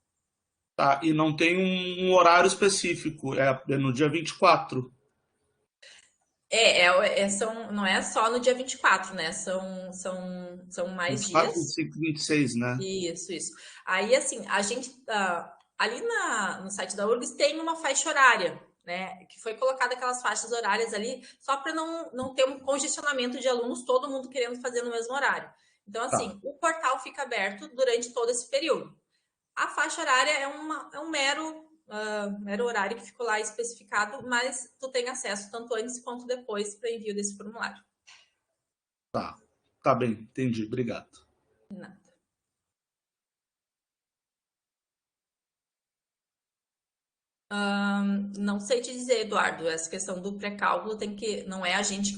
S4: Tá, e não tem um horário específico, é no dia 24.
S2: Não é só no dia 24, né? São mais
S4: 24,
S2: dias.
S4: 25, 26, né?
S2: Isso. Aí, assim, a gente... ali no site da URGS tem uma faixa horária, né? Que foi colocada aquelas faixas horárias ali só para não ter um congestionamento de alunos, todo mundo querendo fazer no mesmo horário. Então, assim, o portal fica aberto durante todo esse período. A faixa horária é um mero horário que ficou lá especificado, mas tu tem acesso tanto antes quanto depois para envio desse formulário.
S4: Tá bem, entendi. Obrigado.
S2: Nada. Não sei te dizer, Eduardo, essa questão do pré-cálculo não é a gente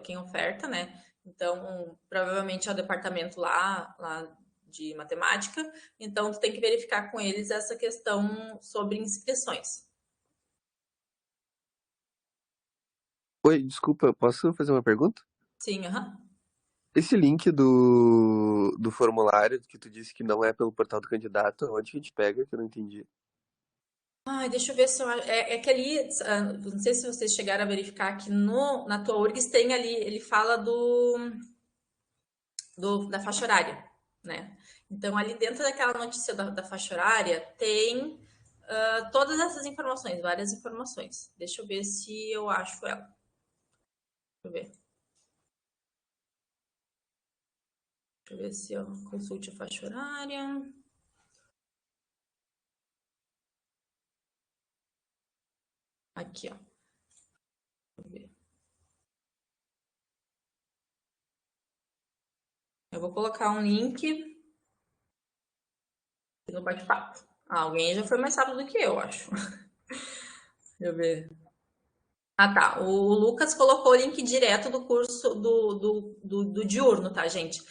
S2: quem oferta, né? Então, provavelmente é o departamento lá de matemática, então tu tem que verificar com eles essa questão sobre inscrições.
S5: Oi, desculpa, posso fazer uma pergunta?
S2: Sim,
S5: Esse link do formulário que tu disse que não é pelo portal do candidato, onde que a gente pega, que eu não entendi?
S2: Deixa eu ver se é que ali, não sei se vocês chegaram a verificar que na tua URGS tem ali, ele fala da faixa horária, né? Então, ali dentro daquela notícia da faixa horária tem todas essas informações, várias informações. Deixa eu ver se eu acho ela. Deixa eu ver. Deixa eu ver se eu consulte a faixa horária. Aqui, ó. Deixa eu ver. Eu vou colocar um link no bate-papo. Alguém já foi mais rápido do que eu, acho. Deixa eu ver. Tá. O Lucas colocou o link direto do curso do diurno, tá, gente?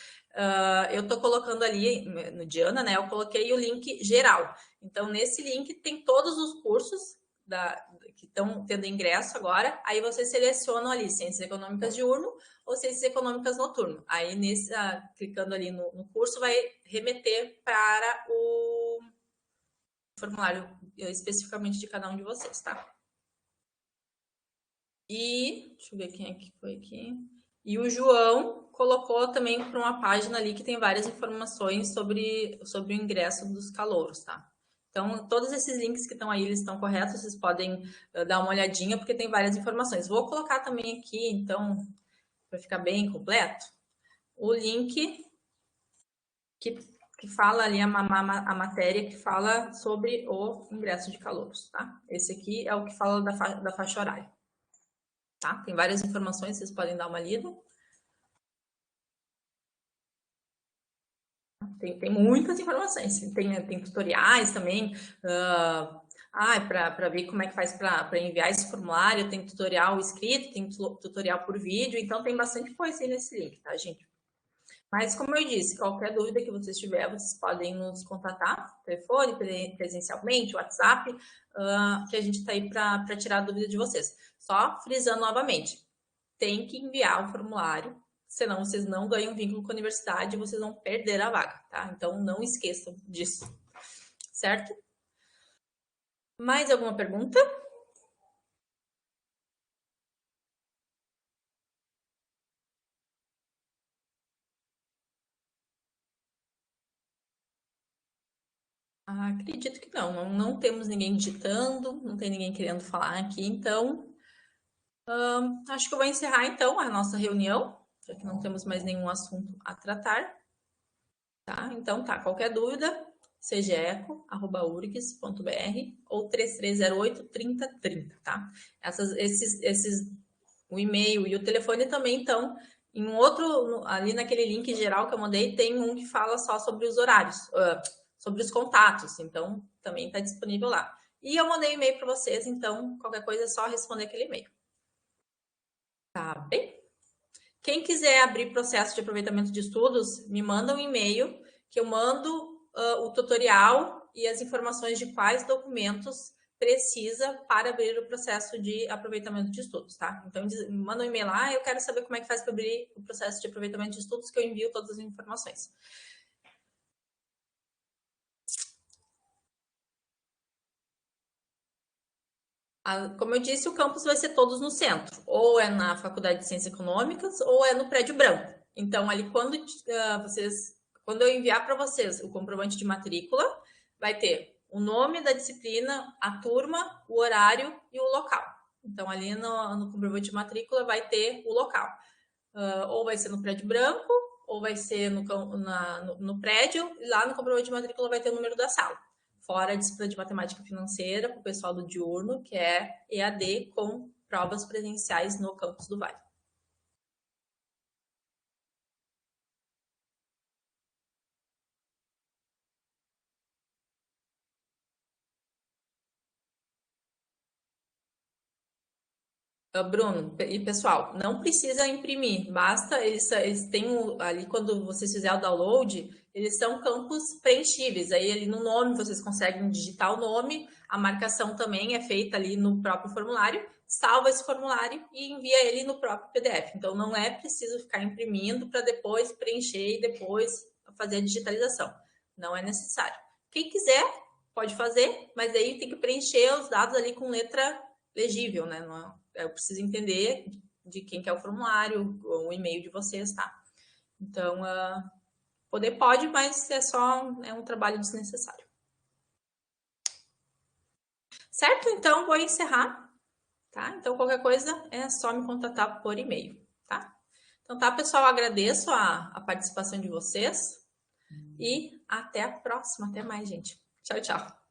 S2: Eu tô colocando ali no Diana, né? Eu coloquei o link geral. Então, nesse link tem todos os cursos que estão tendo ingresso agora, aí vocês selecionam ali Ciências Econômicas diurno ou Ciências Econômicas noturno. Aí, clicando ali no curso, vai remeter para o formulário especificamente de cada um de vocês, tá? E, deixa eu ver quem é que foi aqui. E o João colocou também para uma página ali que tem várias informações sobre o ingresso dos calouros, tá? Então, todos esses links que estão aí, eles estão corretos, vocês podem dar uma olhadinha, porque tem várias informações. Vou colocar também aqui, então, para ficar bem completo, o link que fala ali, a matéria que fala sobre o ingresso de calouros, tá? Esse aqui é o que fala da faixa horária. Tá? Tem várias informações, vocês podem dar uma lida. Tem muitas informações. Tem tutoriais também. Para ver como é que faz para enviar esse formulário. Tem tutorial escrito, tem tutorial por vídeo. Então, tem bastante coisa aí nesse link, tá, gente? Mas, como eu disse, qualquer dúvida que vocês tiverem, vocês podem nos contatar, telefone, presencialmente, WhatsApp, que a gente está aí para tirar a dúvida de vocês. Só frisando novamente, tem que enviar o formulário, senão vocês não ganham vínculo com a universidade e vocês vão perder a vaga, tá? Então, não esqueçam disso, certo? Mais alguma pergunta? Acredito que não temos ninguém digitando, não tem ninguém querendo falar aqui, então acho que eu vou encerrar então a nossa reunião, já que não temos mais nenhum assunto a tratar. Tá? Então tá, qualquer dúvida, cegeco@urgs.br ou 3308-3030, tá? O e-mail e o telefone também estão em um outro, ali naquele link geral que eu mandei, tem um que fala só sobre os horários, sobre os contatos, então também está disponível lá. E eu mandei um e-mail para vocês, então qualquer coisa é só responder aquele e-mail. Tá bem? Quem quiser abrir processo de aproveitamento de estudos, me manda um e-mail que eu mando o tutorial e as informações de quais documentos precisa para abrir o processo de aproveitamento de estudos, tá? Então, me manda um e-mail lá, eu quero saber como é que faz para abrir o processo de aproveitamento de estudos, que eu envio todas as informações. Como eu disse, o campus vai ser todos no centro, ou é na Faculdade de Ciências Econômicas, ou é no Prédio Branco. Então, ali, quando eu enviar para vocês o comprovante de matrícula, vai ter o nome da disciplina, a turma, o horário e o local. Então, ali no comprovante de matrícula vai ter o local. Ou vai ser no Prédio Branco, ou vai ser no prédio, e lá no comprovante de matrícula vai ter o número da sala. Fora a disciplina de matemática financeira para o pessoal do diurno, que é EAD com provas presenciais no campus do Vale. Bruno e pessoal, não precisa imprimir, basta, eles têm ali, quando vocês fizerem o download, eles são campos preenchíveis, aí ali no nome vocês conseguem digitar o nome, a marcação também é feita ali no próprio formulário, salva esse formulário e envia ele no próprio PDF, então não é preciso ficar imprimindo para depois preencher e depois fazer a digitalização, não é necessário. Quem quiser pode fazer, mas aí tem que preencher os dados ali com letra legível, né? Eu preciso entender de quem que é o formulário, o e-mail de vocês, tá? Então, poder pode, mas é um trabalho desnecessário. Certo? Então, vou encerrar, tá? Então, qualquer coisa é só me contatar por e-mail, tá? Então, tá, pessoal? Agradeço a participação de vocês e até a próxima. Até mais, gente. Tchau, tchau.